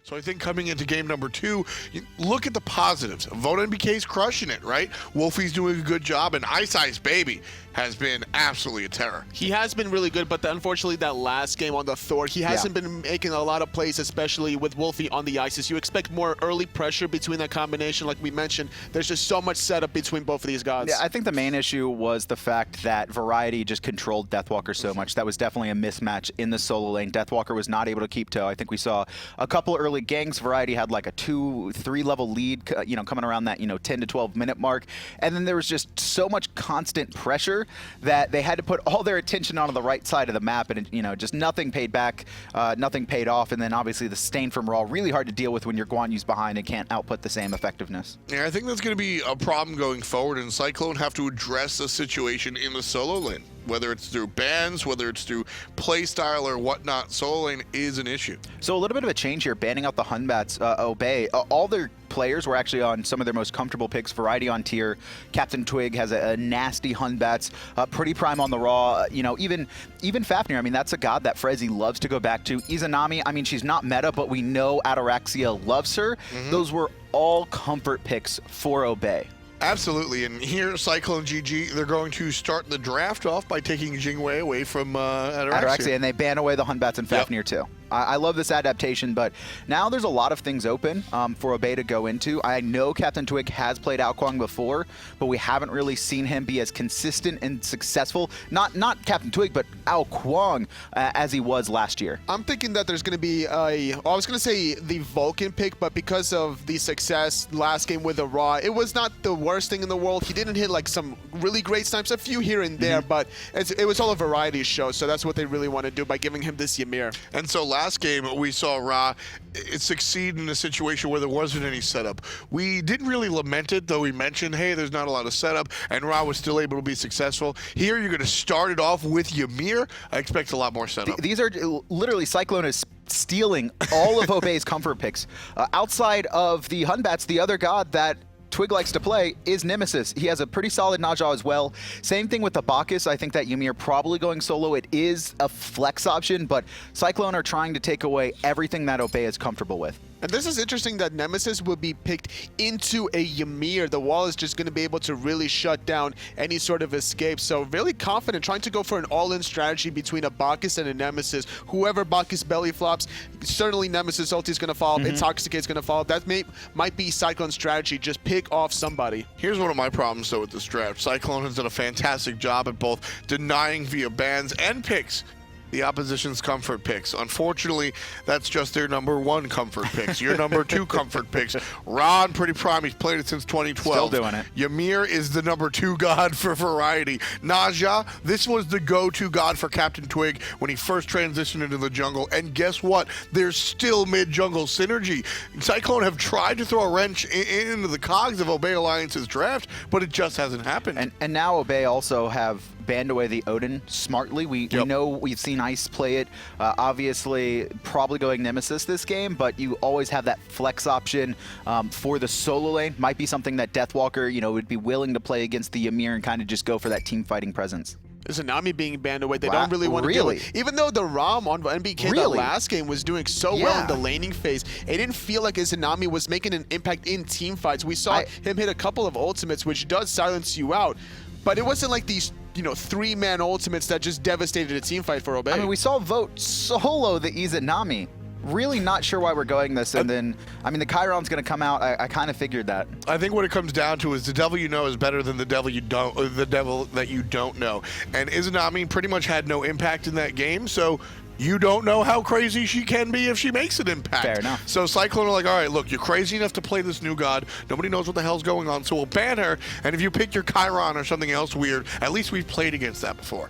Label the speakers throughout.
Speaker 1: So I think coming into game number 2, you look at the positives. VoteNBK's crushing it, right? Wlfy's doing a good job, and iceicebabyy has been absolutely a terror.
Speaker 2: He has been really good, but unfortunately that last game on the Thor, he hasn't been making a lot of plays, especially with Wlfy on the ices. You expect more early pressure between that combination, like we mentioned. There's just so much setup between both of these gods.
Speaker 3: Yeah, I think the main issue was the fact that Variety just controlled Deathwalker so much. That was definitely a mismatch in the solo lane. Deathwalker was not able to keep toe. I think we saw a couple early ganks. Variety had like a 2-3 level lead, coming around that 10 to 12 minute mark, and then there was just so much constant pressure that they had to put all their attention onto the right side of the map, and just nothing paid back, nothing paid off. And then obviously the stain from Raw, really hard to deal with when your Guan Yu's behind and can't output the same effectiveness.
Speaker 1: Yeah, I think that's going to be a problem going forward, and Cyclone have to address the situation in the solo lane. Whether it's through bans, whether it's through playstyle or whatnot, solo lane is an issue.
Speaker 3: So a little bit of a change here, banning out the Hunbats, Obey. All their players were actually on some of their most comfortable picks. Variety on tier, CaptainTwig has a nasty Hunbats, PrettyPriMe on the Raw, even Fafnir. I mean, that's a god that Frezzy loves to go back to. Izanami, I mean, she's not meta, but we know Ataraxia loves her. Those were all comfort picks for Obey.
Speaker 1: Absolutely, and here CycloneGG, they're going to start the draft off by taking Jing away from Ataraxia.
Speaker 3: And they ban away the Hunbats and Fafnir too. I love this adaptation, but now there's a lot of things open for Obey to go into. I know CaptainTwig has played Ao Kuang before, but we haven't really seen him be as consistent and successful, not CaptainTwig, but Ao Kuang as he was last year.
Speaker 2: I'm thinking that there's going to be I was going to say the Vulcan pick, but because of the success last game with the Raw, it was not the worst thing in the world. He didn't hit like some really great snipes, a few here and there, but it was all a variety show, so that's what they really want to do by giving him this Ymir.
Speaker 1: And so last game, we saw Ra succeed in a situation where there wasn't any setup. We didn't really lament it, though we mentioned, hey, there's not a lot of setup, and Ra was still able to be successful. Here, you're going to start it off with Ymir. I expect a lot more setup.
Speaker 3: These are literally Cyclone is stealing all of Obey's comfort picks. Outside of the Hunbats, the other god that Twig likes to play is Nemesis. He has a pretty solid Naja as well. Same thing with the Bacchus. I think that Ymir probably going solo. It is a flex option, but Cyclone are trying to take away everything that Obey is comfortable with.
Speaker 2: And this is interesting that Nemesis will be picked into a Ymir. The wall is just going to be able to really shut down any sort of escape. So really confident, trying to go for an all-in strategy between a Bacchus and a Nemesis. Whoever Bacchus belly flops, certainly Nemesis ulti is going to fall. Intoxicate is going to fall. That might be Cyclone's strategy. Just pick off somebody.
Speaker 1: Here's one of my problems, though, with this draft. Cyclone has done a fantastic job at both denying via bans and picks the opposition's comfort picks. Unfortunately, that's just their number 1 comfort picks. Your number 2 comfort picks. Ron, PrettyPriMe, he's played it since 2012.
Speaker 3: Still doing it.
Speaker 1: Ymir is the number 2 god for Variety. Naja, this was the go-to god for CaptainTwig when he first transitioned into the jungle. And guess what? There's still mid-jungle synergy. Cyclone have tried to throw a wrench into the cogs of Obey Alliance's draft, but it just hasn't happened.
Speaker 3: And now Obey also have banned away the Odin smartly. We know we've seen Ice play it. Obviously, probably going Nemesis this game, but you always have that flex option for the solo lane. Might be something that Deathwalker, would be willing to play against the Ymir and kind of just go for that team fighting presence.
Speaker 2: Izanami being banned away, they don't really want to do it. Even though the ROM on NBK the last game was doing so well in the laning phase, it didn't feel like Izanami was making an impact in team fights. We saw him hit a couple of ultimates, which does silence you out, but it wasn't like these 3-man ultimates that just devastated a team fight for Obey.
Speaker 3: I mean, we saw Vote solo the Izanami. Really not sure why we're going this, and then, I mean, the Chiron's going to come out. I kind of figured that.
Speaker 1: I think what it comes down to is the devil you know is better than the devil you don't, or the devil that you don't know. And Izanami pretty much had no impact in that game, so you don't know how crazy she can be if she makes an impact.
Speaker 3: Fair enough.
Speaker 1: So Cyclone are like, all right, look, you're crazy enough to play this new god. Nobody knows what the hell's going on, so we'll ban her. And if you pick your Chiron or something else weird, at least we've played against that before.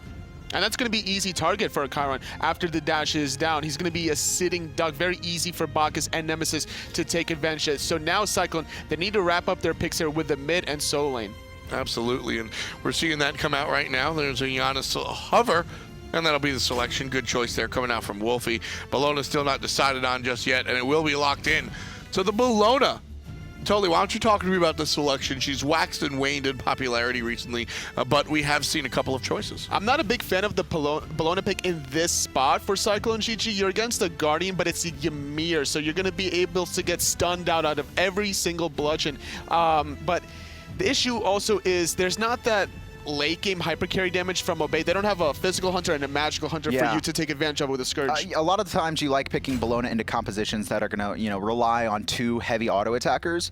Speaker 2: And that's going to be easy target for a Chiron after the dash is down. He's going to be a sitting duck, very easy for Bacchus and Nemesis to take advantage of. So now Cyclone, they need to wrap up their picks here with the mid and solo lane.
Speaker 1: Absolutely, and we're seeing that come out right now. There's a Janus hover, and that'll be the selection. Good choice there coming out from Wlfy. Bellona still not decided on just yet, and it will be locked in. So the Bellona Totally. Why don't you talk to me about this selection? She's waxed and waned in popularity recently, but we have seen a couple of choices.
Speaker 2: I'm not a big fan of the Bellona pick in this spot for CycloneGG. You're against the Guardian, but it's Ymir, so you're going to be able to get stunned out of every single bludgeon. But the issue also is there's not that late game hyper carry damage from Obey. They don't have a physical hunter and a magical hunter for you to take advantage of with a Scourge.
Speaker 3: A lot of the times you like picking Bellona into compositions that are going to, rely on 2 heavy auto attackers.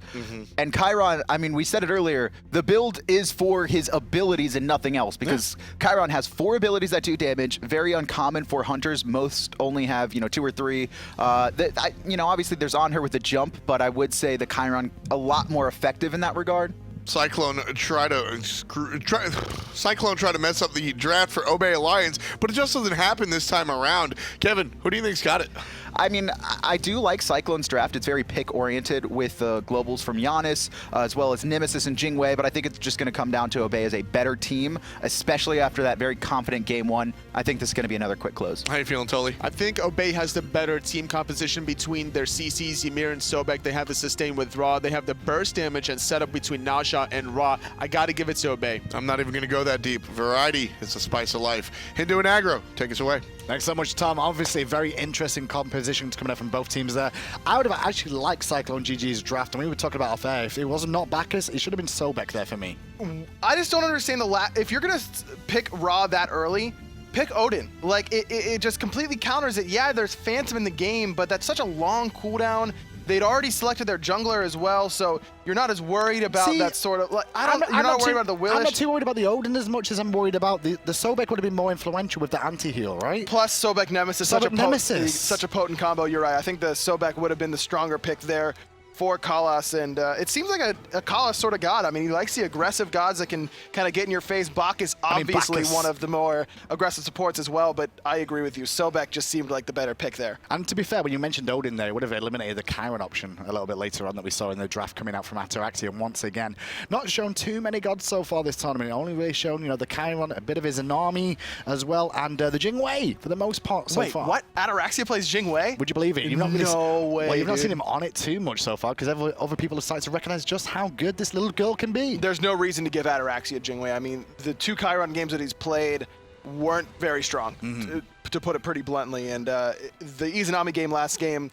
Speaker 3: And Chiron, I mean, we said it earlier, the build is for his abilities and nothing else, because Chiron has 4 abilities that do damage, very uncommon for hunters. Most only have, 2 or 3. Obviously there's on her with the jump, but I would say the Chiron a lot more effective in that regard.
Speaker 1: Cyclone try to mess up the draft for Obey Alliance, but it just doesn't happen this time around. Kevin, who do you think's got it?
Speaker 3: I mean, I do like Cyclone's draft. It's very pick-oriented with globals from Janus, as well as Nemesis and Jing, but I think it's just going to come down to Obey as a better team, especially after that very confident game 1. I think this is going to be another quick close.
Speaker 1: How you feeling, Tully?
Speaker 2: I think Obey has the better team composition between their CCs, Ymir and Sobek. They have the sustain with Ra. They have the burst damage and setup between Naja and Ra. I got to give it to Obey.
Speaker 1: I'm not even going to go that deep. Variety is the spice of life. Hindu and Aggro, take us away.
Speaker 4: Thanks so much, Tom. Obviously, very interesting compositions coming up from both teams there. I would have actually liked CycloneGG's draft, and we were talking about off air. If it was not Bacchus, it should have been Sobek there for me.
Speaker 5: I just don't understand if you're going to pick Ra that early, pick Odin. Like, it just completely counters it. Yeah, there's Phantom in the game, but that's such a long cooldown. They'd already selected their jungler as well, so you're not as worried about that sort of... Like, you're not worried about the Wlfy.
Speaker 4: I'm not too worried about the Odin as much as I'm worried about the Sobek would have been more influential with the anti-heal, right?
Speaker 5: Plus Sobek Nemesis, such a potent combo, you're right. I think the Sobek would have been the stronger pick there for Kalas, and it seems like a Kalas sort of god. I mean, he likes the aggressive gods that can kind of get in your face. Bacchus, obviously one of the more aggressive supports as well, but I agree with you. Sobek just seemed like the better pick there.
Speaker 4: And to be fair, when you mentioned Odin there, it would have eliminated the Chiron option a little bit later on that we saw in the draft coming out from Ataraxia. And once again, not shown too many gods so far this tournament. Only really shown, the Chiron, a bit of his Anami as well, and the Jing for the most part so far.
Speaker 5: Wait, what? Ataraxia plays Jing?
Speaker 4: Would you believe it? You've not
Speaker 5: no way,
Speaker 4: Well, you've not
Speaker 5: dude.
Speaker 4: seen him on it too much so far, because other people have started to recognize just how good this little girl can be.
Speaker 5: There's no reason to give Ataraxia Jingwei. I mean, the 2 Chiron games that he's played weren't very strong, to put it pretty bluntly. And the Izanami game last game,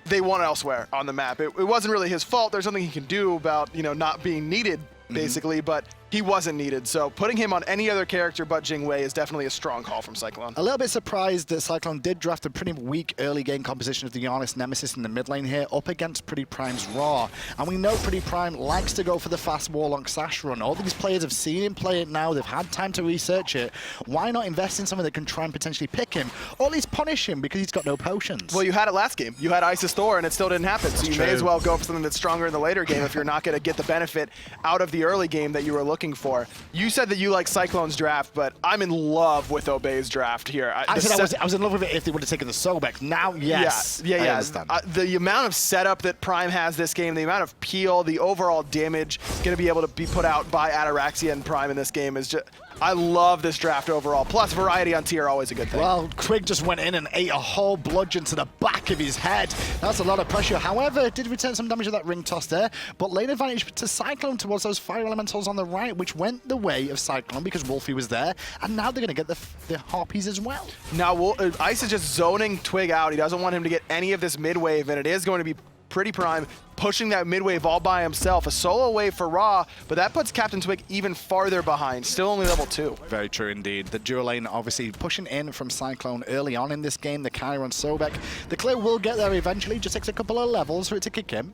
Speaker 5: they won elsewhere on the map. It wasn't really his fault. There's something he can do about, not being needed, basically, but he wasn't needed. So putting him on any other character but Jingwei is definitely a strong call from Cyclone.
Speaker 4: A little bit surprised that Cyclone did draft a pretty weak early game composition of the Janus Nemesis in the mid lane here, up against PrettyPrime's Ra. And we know PrettyPrime likes to go for the fast Warlock Sash run. All these players have seen him play it now. They've had time to research it. Why not invest in something that can try and potentially pick him, or at least punish him because he's got no potions?
Speaker 5: Well, you had it last game. You had Isis Thor, and it still didn't happen. So you may as well go for something that's stronger in the later game if you're not going to get the benefit out of the early game that you were looking for. You said that you like Cyclone's draft, but I'm in love with Obey's draft here.
Speaker 4: I was in love with it if they would have taken the Sobek. Now, yes.
Speaker 5: Yeah.
Speaker 4: I understand.
Speaker 5: The amount of setup that Prime has this game, the amount of peel, the overall damage going to be able to be put out by Ataraxia and Prime in this game is just... I love this draft overall. Plus, variety on tier, always a good thing.
Speaker 4: Well, Twig just went in and ate a whole bludgeon to the back of his head. That's a lot of pressure. However, did return some damage to that ring toss there, but lane advantage to Cyclone towards those fire elementals on the right, which went the way of Cyclone because Wlfy was there, and now they're going to get the Harpies as well.
Speaker 5: Now, Ice is just zoning Twig out. He doesn't want him to get any of this mid-wave, and it is going to be PrettyPrime pushing that mid-wave all by himself. A solo wave for Ra, but that puts CaptainTwig even farther behind, still only level 2.
Speaker 4: Very true indeed. The dual lane obviously pushing in from Cyclone early on in this game, the Chiron Sobek. The clear will get there eventually, just takes a couple of levels for it to kick in.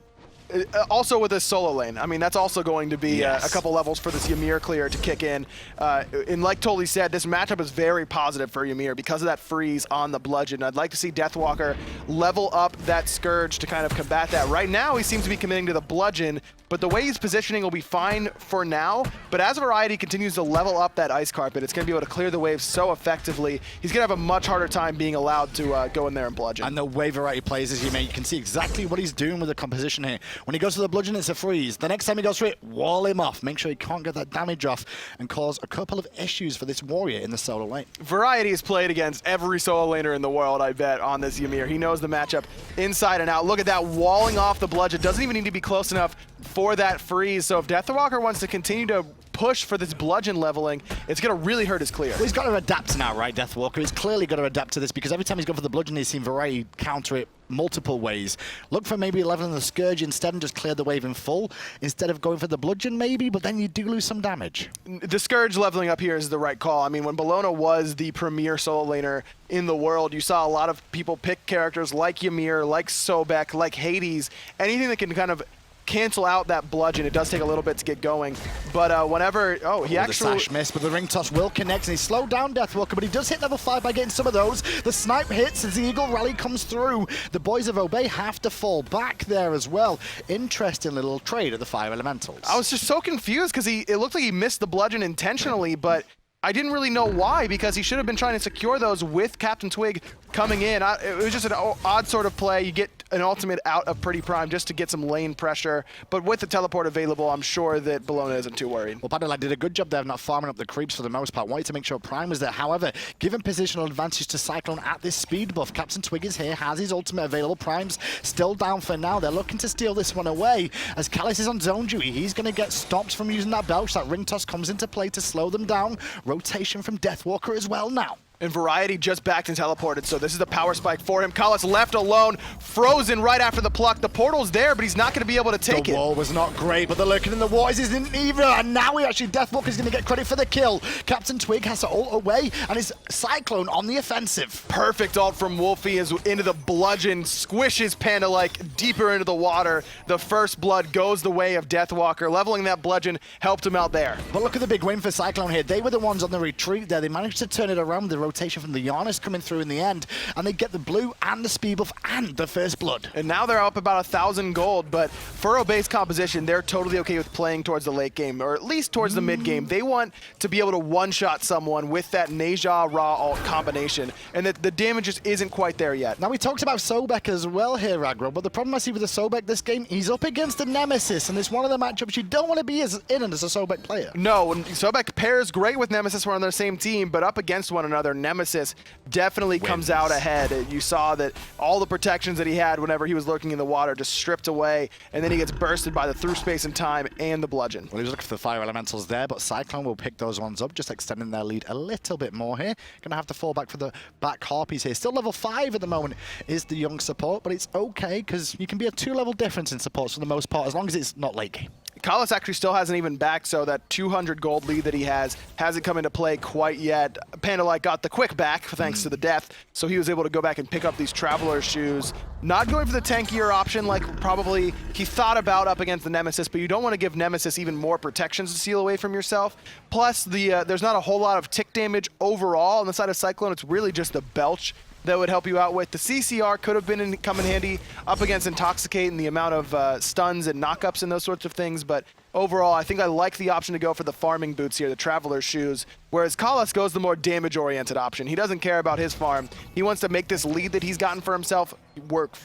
Speaker 5: Also with this solo lane, I mean, that's also going to be a couple levels for this Ymir clear to kick in. And like Tolly said, this matchup is very positive for Ymir because of that freeze on the bludgeon. I'd like to see Deathwalker level up that Scourge to kind of combat that. Right now, he seems to be committing to the bludgeon, but the way he's positioning will be fine for now. But as Variety continues to level up that ice carpet, it's going to be able to clear the waves so effectively. He's going to have a much harder time being allowed to go in there and bludgeon.
Speaker 4: And the way Variety plays as you can see exactly what he's doing with the composition here. When he goes for the bludgeon, it's a freeze. The next time he goes for it, wall him off. Make sure he can't get that damage off and cause a couple of issues for this warrior in the solo lane.
Speaker 5: Variety has played against every solo laner in the world, I bet, on this Ymir. He knows the matchup inside and out. Look at that, walling off the bludgeon. Doesn't even need to be close enough for that freeze. So if Deathwalker wants to continue to push for this bludgeon leveling, it's going to really hurt his clear.
Speaker 4: Well, he's got to adapt now, right, Deathwalker? He's clearly got to adapt to this because every time he's gone for the bludgeon, he's seen Variety counter it multiple ways. Look for maybe leveling the Scourge instead and just clear the wave in full instead of going for the bludgeon maybe, but then you do lose some damage.
Speaker 5: The Scourge leveling up here is the right call. I mean, when Bellona was the premier solo laner in the world, you saw a lot of people pick characters like Ymir, like Sobek, like Hades, anything that can kind of cancel out that bludgeon. It does take a little bit to get going, but whenever, he actually...
Speaker 4: The sash missed, but the ring toss will connect, and he slowed down Deathwalker, but he does hit level 5 by getting some of those. The snipe hits as the Eagle Rally comes through. The boys of Obey have to fall back there as well. Interesting little trade of the Fire Elementals.
Speaker 5: I was just so confused because it looked like he missed the bludgeon intentionally, but I didn't really know why, because he should have been trying to secure those with CaptainTwig coming in. It was just an odd sort of play. You get an ultimate out of PrettyPriMe just to get some lane pressure, but with the teleport available, I'm sure that Bellona isn't too worried.
Speaker 4: Well, PANDALIKE did a good job there of not farming up the creeps for the most part. Wanted to make sure Prime was there. However, given positional advantage to Cyclone at this speed buff, CaptainTwig is here, has his ultimate available. Prime's still down for now. They're looking to steal this one away. As Callus is on zone duty, he's going to get stopped from using that belch. That ring toss comes into play to slow them down. Rotation from Deathwalker as well now.
Speaker 5: And Variety just backed and teleported, so this is the power spike for him. Callus left alone, frozen right after the pluck. The portal's there, but he's not going to be able to take it.
Speaker 4: The wall was not great, but the lurking in the waters isn't either. And now Deathwalker's going to get credit for the kill. CaptainTwig has to ult away, and his Cyclone on the offensive.
Speaker 5: Perfect ult from Wlfy is into the bludgeon, squishes PANDALIKE deeper into the water. The first blood goes the way of Deathwalker. Leveling that bludgeon helped him out there.
Speaker 4: But look at the big win for Cyclone here. They were the ones on the retreat there. They managed to turn it around. The rotation from the Janus coming through in the end, and they get the blue and the speed buff and the first blood.
Speaker 5: And now they're up about 1,000 gold, but for Obey's composition, they're totally okay with playing towards the late game, or at least towards the mid game. They want to be able to one-shot someone with that Neja Ra ult combination, and that the damage just isn't quite there yet.
Speaker 4: Now, we talked about Sobek as well here, Aggro, but the problem I see with the Sobek this game, he's up against the Nemesis, and it's one of the matchups you don't want to be as a Sobek player.
Speaker 5: No, and Sobek pairs great with Nemesis when on their same team, but up against one another, Nemesis definitely comes out ahead. You saw that all the protections that he had whenever he was lurking in the water just stripped away, and then he gets bursted by the through space and time and the bludgeon.
Speaker 4: Well, he was looking for the Fire Elementals there, but Cyclone will pick those ones up, just extending their lead a little bit more here. Going to have to fall back for the back Harpies here. Still level 5 at the moment is the young support, but it's okay because you can be a 2-level difference in supports for the most part, as long as it's not late game.
Speaker 5: Callus actually still hasn't even backed, so that 200 gold lead that he hasn't come into play quite yet. PANDALIKE got the quick back thanks to the death, so he was able to go back and pick up these Traveler shoes. Not going for the tankier option like probably he thought about up against the Nemesis, but you don't want to give Nemesis even more protections to seal away from yourself. Plus, there's not a whole lot of tick damage overall on the side of Cyclone. It's really just the belch that would help you out with. The CCR could have come in handy up against Intoxicate and the amount of stuns and knockups and those sorts of things, but overall, I think I like the option to go for the farming boots here, the Traveler shoes, whereas Callus goes the more damage-oriented option. He doesn't care about his farm. He wants to make this lead that he's gotten for himself work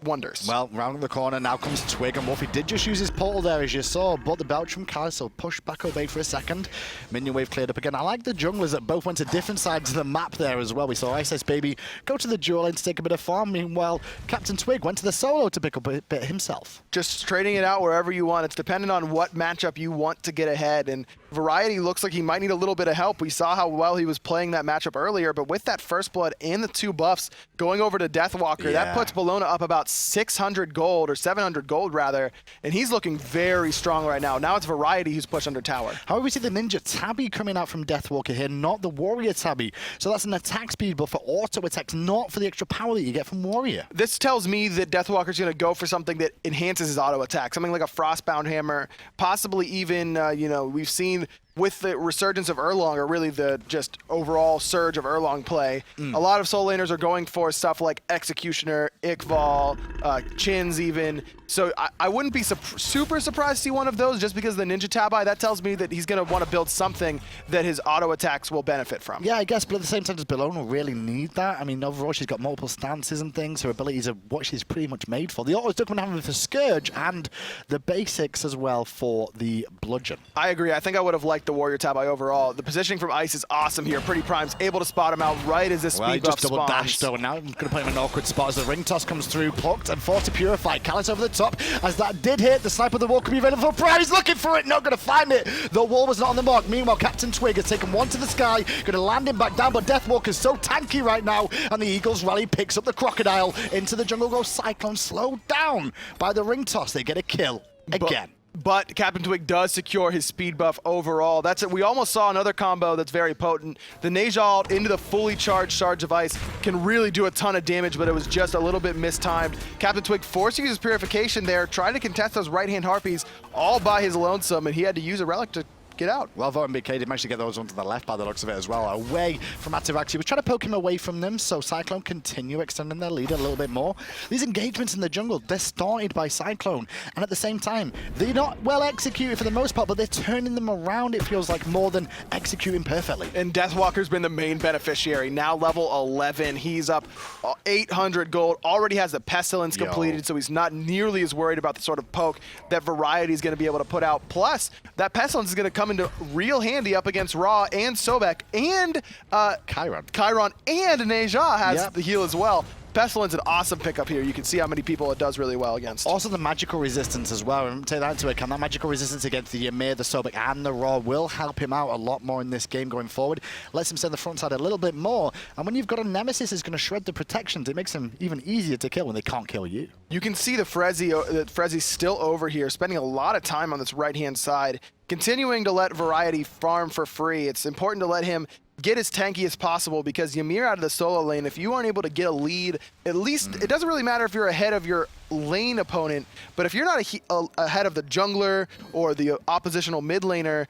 Speaker 5: wonders.
Speaker 4: Well, round the corner now comes Twig, and Wlfy did just use his portal there, as you saw, but the belch from Callus will push back Obey for a second. Minion wave cleared up again. I like the junglers that both went to different sides of the map there as well. We saw iceicebabyy go to the dual lane to take a bit of farm. Meanwhile, CaptainTwig went to the solo to pick up a bit himself.
Speaker 5: Just trading it out wherever you want. It's dependent on what matchup you want to get ahead, and Variety looks like he might need a little bit of help. We saw how well he was playing that matchup earlier, but with that first blood and the 2 buffs going over to Deathwalker, that puts Bellona up about 600 gold, or 700 gold rather, and he's looking very strong right now. Now it's Variety who's pushed under tower.
Speaker 4: However, we see the Ninja Tabby coming out from Deathwalker here, not the Warrior Tabby. So that's an attack speed buff for auto attacks, not for the extra power that you get from Warrior.
Speaker 5: This tells me that Deathwalker's going to go for something that enhances his auto attack, something like a Frostbound Hammer, possibly even, we've seen with the resurgence of Erlong, or really the just overall surge of Erlong play, a lot of solo laners are going for stuff like Executioner, Iqval, Chins even. So I wouldn't be super surprised to see one of those just because of the Ninja Tabi. That tells me that he's going to want to build something that his auto attacks will benefit from.
Speaker 4: Yeah, I guess, but at the same time, does Bellona really need that? I mean, overall, she's got multiple stances and things. Her abilities are what she's pretty much made for. The autos do come down with the Scourge and the basics as well for the Bludgeon.
Speaker 5: I agree. I think I would have liked the Warrior Tabi overall. The positioning from Ice is awesome here. PrettyPrime's able to spot him out right as this speed buff
Speaker 4: just double
Speaker 5: spawns.
Speaker 4: dashed though, and now I'm going to put him in an awkward spot as the ring toss comes through, plucked and forced to purify. Callus over the top, as that did hit, the sniper of the wall could be available for Prime. He's looking for it, not going to find it. The wall was not on the mark. Meanwhile, CaptainTwig has taken one to the sky, going to land him back down, but Deathwalker's so tanky right now, and the Eagles rally picks up the Crocodile into the jungle. Goes Cyclone, slowed down by the ring toss. They get a kill again.
Speaker 5: But CaptainTwig does secure his speed buff overall. That's it. We almost saw another combo that's very potent. The Nejal into the fully charged Shards of Ice can really do a ton of damage, but it was just a little bit mistimed. CaptainTwig forced to use his Purification there, trying to contest those right-hand Harpies all by his lonesome, and he had to use a Relic to get out.
Speaker 4: Well, VoteNBK did manage to get those onto the left by the looks of it as well, away from Ataraxia. He was trying to poke him away from them, so Cyclone continue extending their lead a little bit more. These engagements in the jungle, they're started by Cyclone, and at the same time, they're not well executed for the most part, but they're turning them around, it feels like, more than executing perfectly.
Speaker 5: And Deathwalker's been the main beneficiary. Now level 11, he's up 800 gold, already has the Pestilence completed, so he's not nearly as worried about the sort of poke that Variety is going to be able to put out. Plus, that Pestilence is going to come into real handy up against Ra and Sobek and Chiron and Neja has the heal as well. Pestilence, an awesome pickup here. You can see how many people it does really well against.
Speaker 4: Also the magical resistance as well. Take that into account. That magical resistance against the Ymir, the Sobek, and the Ra will help him out a lot more in this game going forward. Lets him stay on the front side a little bit more. And when you've got a Nemesis who's going to shred the protections, it makes him even easier to kill when they can't kill you.
Speaker 5: You can see the Frezzy's still over here, spending a lot of time on this right-hand side, continuing to let Variety farm for free. It's important to let him get as tanky as possible because Ymir out of the solo lane, if you aren't able to get a lead, at least it doesn't really matter if you're ahead of your lane opponent, but if you're not ahead of the jungler or the oppositional mid laner,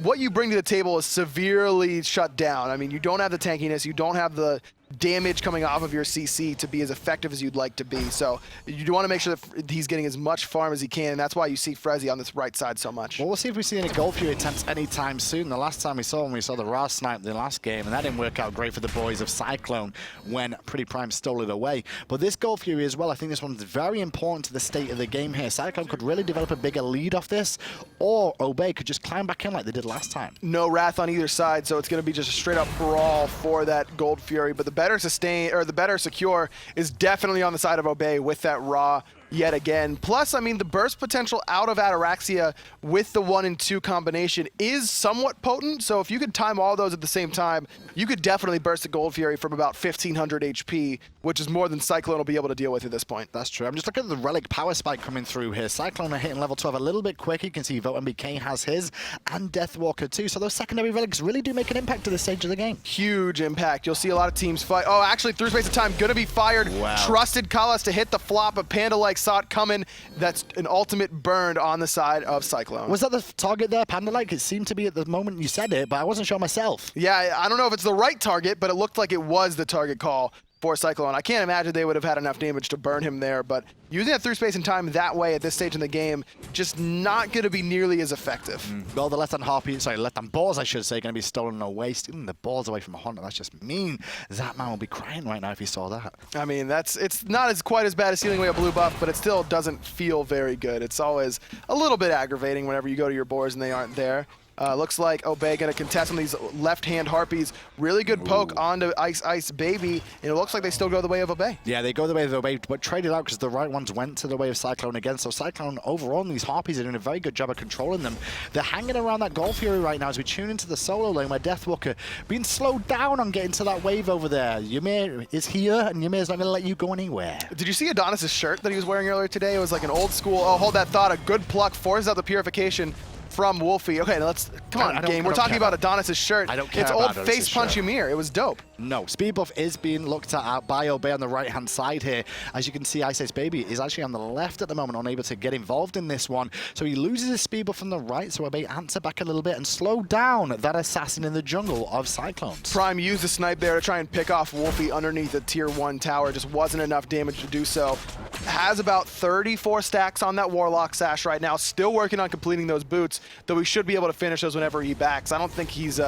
Speaker 5: what you bring to the table is severely shut down. I mean, you don't have the tankiness, you don't have the damage coming off of your CC to be as effective as you'd like to be. So you want to make sure that he's getting as much farm as he can, and that's why you see Frezzy on this right side so much.
Speaker 4: Well, we'll see if we see any Wlfy attempts anytime soon. The last time we saw him, we saw the Ra snipe in the last game, and that didn't work out great for the boys of Cyclone when PrettyPriMe stole it away. But this Wlfy as well, I think this one's very important to the state of the game here. Cyclone could really develop a bigger lead off this, or Obey could just climb back in like they did last time.
Speaker 5: No Wrath on either side, so it's going to be just a straight up brawl for that Gold Fury, but the better sustain, or the better secure is definitely on the side of Obey with that Ra yet again. Plus, I mean, the burst potential out of Ataraxia with the 1 and 2 combination is somewhat potent, so if you could time all those at the same time, you could definitely burst the Gold Fury from about 1500 HP, which is more than Cyclone will be able to deal with at this point.
Speaker 4: That's true. I'm just looking at the Relic power spike coming through here. Cyclone are hitting level 12 a little bit quicker. You can see VoteNBK has his, and Deathwalker too, so those secondary Relics really do make an impact to this stage of the game.
Speaker 5: Huge impact. You'll see a lot of teams fight. Oh, actually, through space of time, gonna be fired.
Speaker 4: Wow.
Speaker 5: Trusted Kalas to hit the flop, but PandaLike saw it coming. That's an ultimate burn on the side of Cyclone.
Speaker 4: Was that the target there, PandaLike? It seemed to be at the moment you said it, but I wasn't sure myself.
Speaker 5: Yeah, I don't know if it's the right target, but it looked like it was the target call for Cyclone. I can't imagine they would have had enough damage to burn him there, but using it through space and time that way at this stage in the game, just not going to be nearly as effective.
Speaker 4: Well, the left-hand Harpy, sorry, left-hand balls, I should say, going to be stolen away. Stealing the balls away from Hunter, that's just mean. That man will be crying right now if he saw that.
Speaker 5: I mean, it's not quite as bad as stealing away a blue buff, but it still doesn't feel very good. It's always a little bit aggravating whenever you go to your boards and they aren't there. Looks like Obey going to contest on these left-hand Harpies. Really good poke onto iceicebabyy, and it looks like they still go the way of Obey.
Speaker 4: Yeah, they go the way of Obey, but traded out because the right ones went to the way of Cyclone again. So Cyclone overall, these Harpies are doing a very good job of controlling them. They're hanging around that Gold Fury right now as we tune into the solo lane where Deathwalker being slowed down on getting to that wave over there. Ymir is here, and Ymir's not going to let you go anywhere.
Speaker 5: Did you see Adonis' shirt that he was wearing earlier today? It was like an old school, oh, hold that thought, a good pluck, forces out the purification, from Wlfy. Okay, let's come on, game. We're talking about Adonis' shirt.
Speaker 4: I don't care
Speaker 5: It's
Speaker 4: about
Speaker 5: old
Speaker 4: Adonis'
Speaker 5: face punch
Speaker 4: shirt.
Speaker 5: Ymir. It was dope.
Speaker 4: No, speed buff is being looked at by Obey on the right-hand side here. As you can see, iceicebabyy is actually on the left at the moment, unable to get involved in this one. So he loses his speed buff from the right, so Obey answer back a little bit and slow down that assassin in the jungle of Cyclones.
Speaker 5: Prime used the snipe there to try and pick off Wlfy underneath the tier 1 tower. Just wasn't enough damage to do so. Has about 34 stacks on that Warlock Sash right now. Still working on completing those boots, though he should be able to finish those whenever he backs. I don't think he's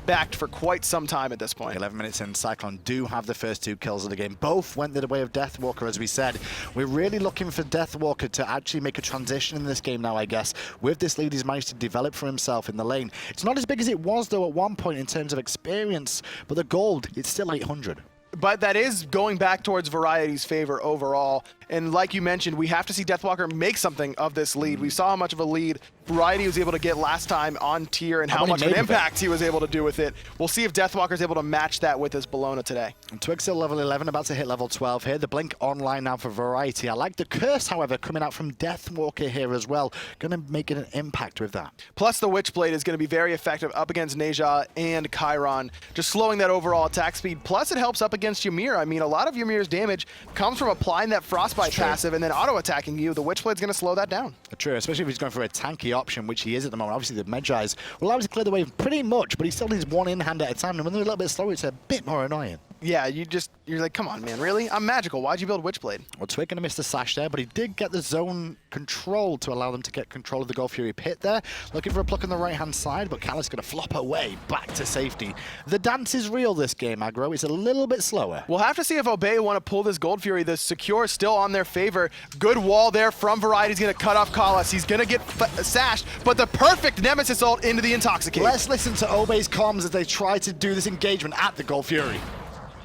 Speaker 5: backed for quite some time at this point.
Speaker 4: 11 minutes in, Cyclone do have the first 2 kills of the game. Both went the way of Deathwalker, as we said. We're really looking for Deathwalker to actually make a transition in this game now, I guess. With this lead, he's managed to develop for himself in the lane. It's not as big as it was, though, at one point in terms of experience, but the gold, it's still 800.
Speaker 5: But that is going back towards Variety's favor overall. And like you mentioned, we have to see Deathwalker make something of this lead. We saw how much of a lead Variety was able to get last time on tier and how much of an impact he was able to do with it. We'll see if Deathwalker is able to match that with his Bellona today.
Speaker 4: And Twig still level 11, about to hit level 12 here. The Blink online now for Variety. I like the curse, however, coming out from Deathwalker here as well. Going to make an impact with that.
Speaker 5: Plus the Witchblade is going to be very effective up against Neja and Chiron, just slowing that overall attack speed. Plus it helps up against Ymir. I mean, a lot of Ymir's damage comes from applying that Frostbite passive and then auto-attacking you. The Witchblade's going to slow that down.
Speaker 4: True, especially if he's going for a tanky option, which he is at the moment. Obviously, the Medjai's will allow him to clear the wave pretty much, but he still needs one in-hand at a time, and when they're a little bit slower, it's a bit more annoying.
Speaker 5: Yeah, you're like, come on, man, really? I'm magical. Why'd you build Witchblade?
Speaker 4: Well, Twig going to miss the sash there, but he did get the zone control to allow them to get control of the Wlfy pit there. Looking for a pluck on the right-hand side, but Callus going to flop away back to safety. The dance is real this game, Aggro. It's a little bit slower.
Speaker 5: We'll have to see if Obey want to pull this Gold Fury. The secure is still on their favor. Good wall there from Variety. He's going to cut off Callus. He's going to get sashed, but the perfect Nemesis ult into the Intoxicate.
Speaker 4: Let's listen to Obey's comms as they try to do this engagement at the Gold Fury.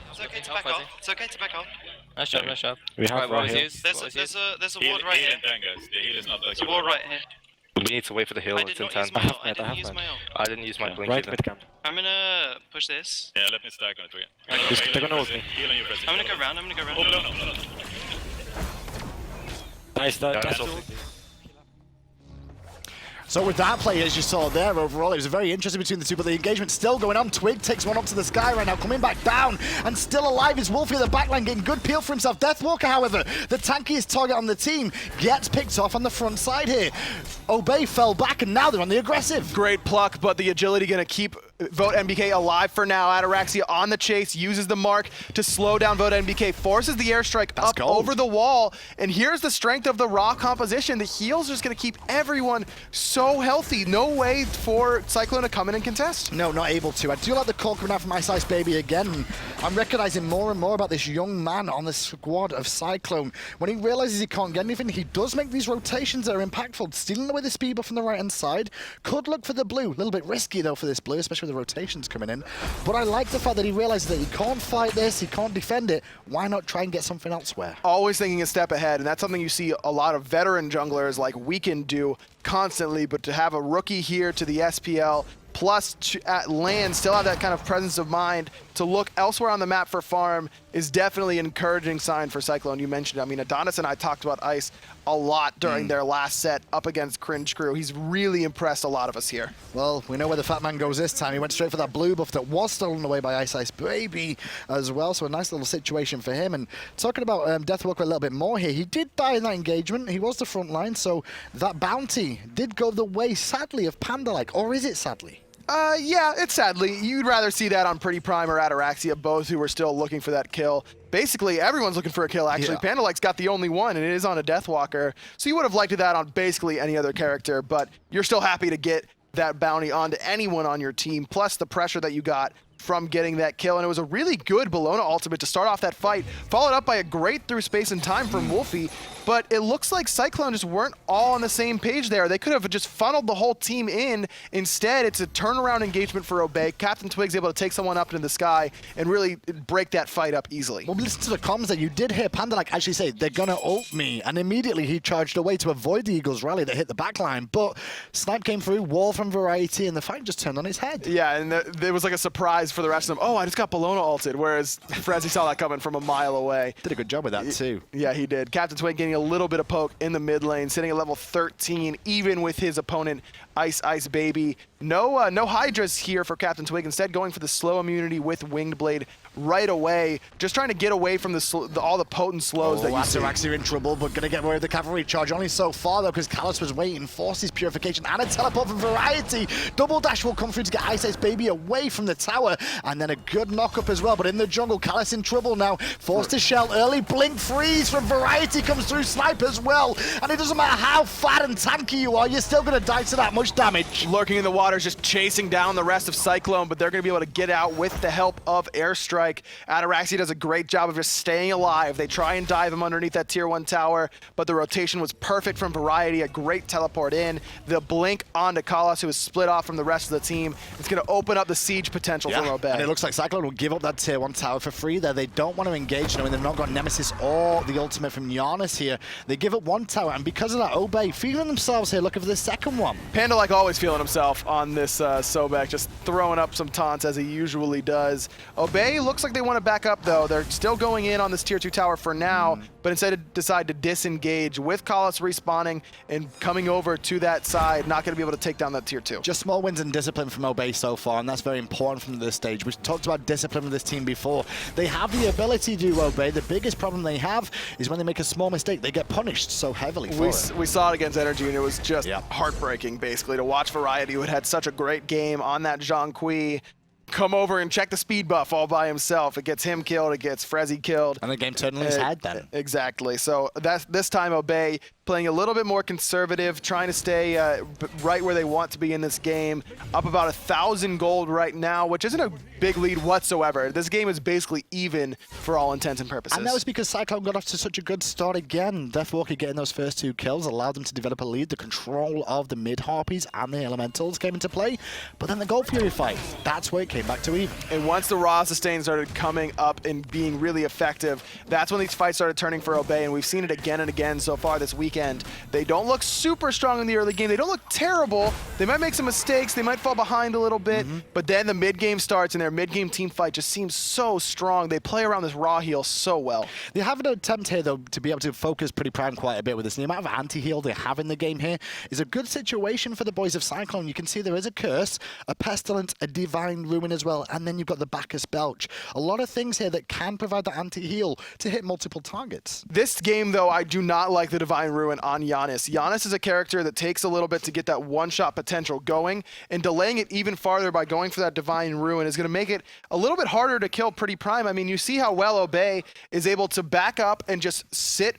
Speaker 6: It's okay to back off. It's okay to back off.
Speaker 7: Nice shot, nice shot.
Speaker 8: We have right here.
Speaker 6: There's a ward right here. There's a ward right here.
Speaker 8: We need to wait for the heal.
Speaker 6: I did not use my ult. I didn't use my ult.
Speaker 8: I didn't use my blink
Speaker 7: Right
Speaker 8: either.
Speaker 7: mid camp.
Speaker 6: I'm gonna push this.
Speaker 9: Yeah, let me stack on it again.
Speaker 7: They're gonna ult me.
Speaker 6: I'm gonna go around. I'm gonna go around.
Speaker 9: Oh, no.
Speaker 7: Nice, that's
Speaker 8: that's
Speaker 7: ult.
Speaker 8: all.
Speaker 4: So with that play, as you saw there, overall, it was very interesting between the two, but the engagement's still going on. Twig takes one up to the sky right now, coming back down, and still alive is Wlfy at the backline, getting good peel for himself. Deathwalker, however, the tankiest target on the team, gets picked off on the front side here. Obey fell back, and now they're on the aggressive.
Speaker 5: Great pluck, but the agility going to keep VoteNBK alive for now. Ataraxia on the chase, uses the mark to slow down VoteNBK, forces the airstrike up over the wall, and here's the strength of the raw composition. The heal's just going to keep everyone so healthy. No way for Cyclone to come in and contest.
Speaker 4: No, not able to. I do like the call coming out from iceicebabyy again. I'm recognizing more and more about this young man on the squad of Cyclone. When he realizes he can't get anything, he does make these rotations that are impactful, stealing away the speed buff from the right-hand side. Could look for the blue. A little bit risky, though, for this blue, especially with the rotations coming in. But I like the fact that he realizes that he can't fight this, he can't defend it. Why not try and get something elsewhere?
Speaker 5: Always thinking a step ahead, and that's something you see a lot of veteran junglers like Weekend do constantly, but to have a rookie here to the SPL, plus at land, still have that kind of presence of mind to look elsewhere on the map for farm is definitely an encouraging sign for Cyclone. You mentioned, I mean, Adonis and I talked about Ice a lot during their last set up against Cringe Crew. He's really impressed a lot of us here.
Speaker 4: Well, we know where the fat man goes this time. He went straight for that blue buff that was stolen away by iceicebabyy as well, so a nice little situation for him. And talking about Deathwalker a little bit more here, he did die in that engagement. He was the front line, so that bounty did go the way, sadly, of PANDALIKE, or is it sadly?
Speaker 5: Yeah, it's sadly. You'd rather see that on PrettyPriMe or Ataraxia, both who were still looking for that kill. Basically, everyone's looking for a kill, actually.
Speaker 4: Yeah.
Speaker 5: PANDALIKE's got the only one, and it is on a Deathwalker. So you would have liked that on basically any other character, but you're still happy to get that bounty onto anyone on your team, plus the pressure that you got from getting that kill. And it was a really good Bellona ultimate to start off that fight, followed up by a great through space and time from Wlfy. But it looks like Cyclone just weren't all on the same page there. They could have just funneled the whole team in. Instead, it's a turnaround engagement for Obey. CaptainTwig's able to take someone up into the sky and really break that fight up easily.
Speaker 4: Well, listen to the comms that you did hear PANDALIKE actually say, they're gonna ult me, and immediately he charged away to avoid the Eagles rally that hit the backline, but Snipe came through, wall from Variety, and the fight just turned on its head.
Speaker 5: Yeah, and there was like a surprise for the rest of them. Oh, I just got Bellona ulted, whereas Frezzy saw that coming from a mile away.
Speaker 4: Did a good job with that too.
Speaker 5: Yeah, he did. CaptainTwig getting getting a little bit of poke in the mid lane, sitting at level 13, even with his opponent, iceicebabyy. No hi-rez here for CaptainTwig, instead going for the slow immunity with Winged Blade right away, just trying to get away from all the potent slows that you see.
Speaker 4: Ataraxia in trouble, but gonna get away with the cavalry charge. Only so far though, because Callus was waiting, forces purification and a teleport from Variety. Double dash will come through to get iceicebabyy away from the tower, and then a good knock-up as well. But in the jungle, Callus in trouble now, forced to shell early. Blink freeze from Variety comes through, snipe as well, and it doesn't matter how fat and tanky you are, you're still gonna die to that much damage.
Speaker 5: Lurking in the water, just chasing down the rest of Cyclone, but they're going to be able to get out with the help of Airstrike. Ataraxia does a great job of just staying alive. They try and dive him underneath that tier 1 tower, but the rotation was perfect from Variety. A great teleport in. The blink onto Callus, who is split off from the rest of the team. It's going to open up the siege potential for Obey.
Speaker 4: And it looks like Cyclone will give up that tier 1 tower for free there. They don't want to engage, knowing they've not got Nemesis or the ultimate from Janus here. They give up 1 tower, and because of that, Obey feeling themselves here, looking for the second one.
Speaker 5: PandaLike always feeling himself on this Sobek, just throwing up some taunts as he usually does. Obey looks like they want to back up though. They're still going in on this tier 2 tower for now, but instead decide to disengage with Callus respawning and coming over to that side, not going to be able to take down that tier 2.
Speaker 4: Just small wins and discipline from Obey so far, and that's very important from this stage. We've talked about discipline with this team before. They have the ability to Obey. The biggest problem they have is when they make a small mistake, they get punished so heavily for it.
Speaker 5: We saw it against Energy, and it was just heartbreaking, basically, to watch Variety, who had such a great game on that Zhang Kui, come over and check the speed buff all by himself. It gets him killed, it gets Frezzy killed.
Speaker 4: And the game turned on his head then.
Speaker 5: Exactly. So that's this time Obey playing a little bit more conservative, trying to stay right where they want to be in this game. Up about 1,000 gold right now, which isn't a big lead whatsoever. This game is basically even for all intents and purposes.
Speaker 4: And that was because Cyclone got off to such a good start again. Deathwalker getting those first 2 kills allowed them to develop a lead. The control of the mid-harpies and the elementals came into play. But then the Gold Fury fight, that's where it came back to even.
Speaker 5: And once the raw sustain started coming up and being really effective, that's when these fights started turning for Obey, and we've seen it again and again so far this weekend. They don't look super strong in the early game. They don't look terrible. They might make some mistakes. They might fall behind a little bit, but then the mid-game starts and their mid-game team fight just seems so strong. They play around this raw heal so well.
Speaker 4: They have an attempt here, though, to be able to focus PrettyPriMe quite a bit with this. The amount of anti-heal they have in the game here is a good situation for the boys of Cyclone. You can see there is a Curse, a Pestilence, a Divine Ruin as well, and then you've got the Bacchus Belch. A lot of things here that can provide the anti-heal to hit multiple targets.
Speaker 5: This game, though, I do not like the Divine Ruin on Janus. Janus is a character that takes a little bit to get that one-shot potential going, and delaying it even farther by going for that Divine Ruin is going to make it a little bit harder to kill PrettyPriMe. I mean, you see how well Obey is able to back up and just sit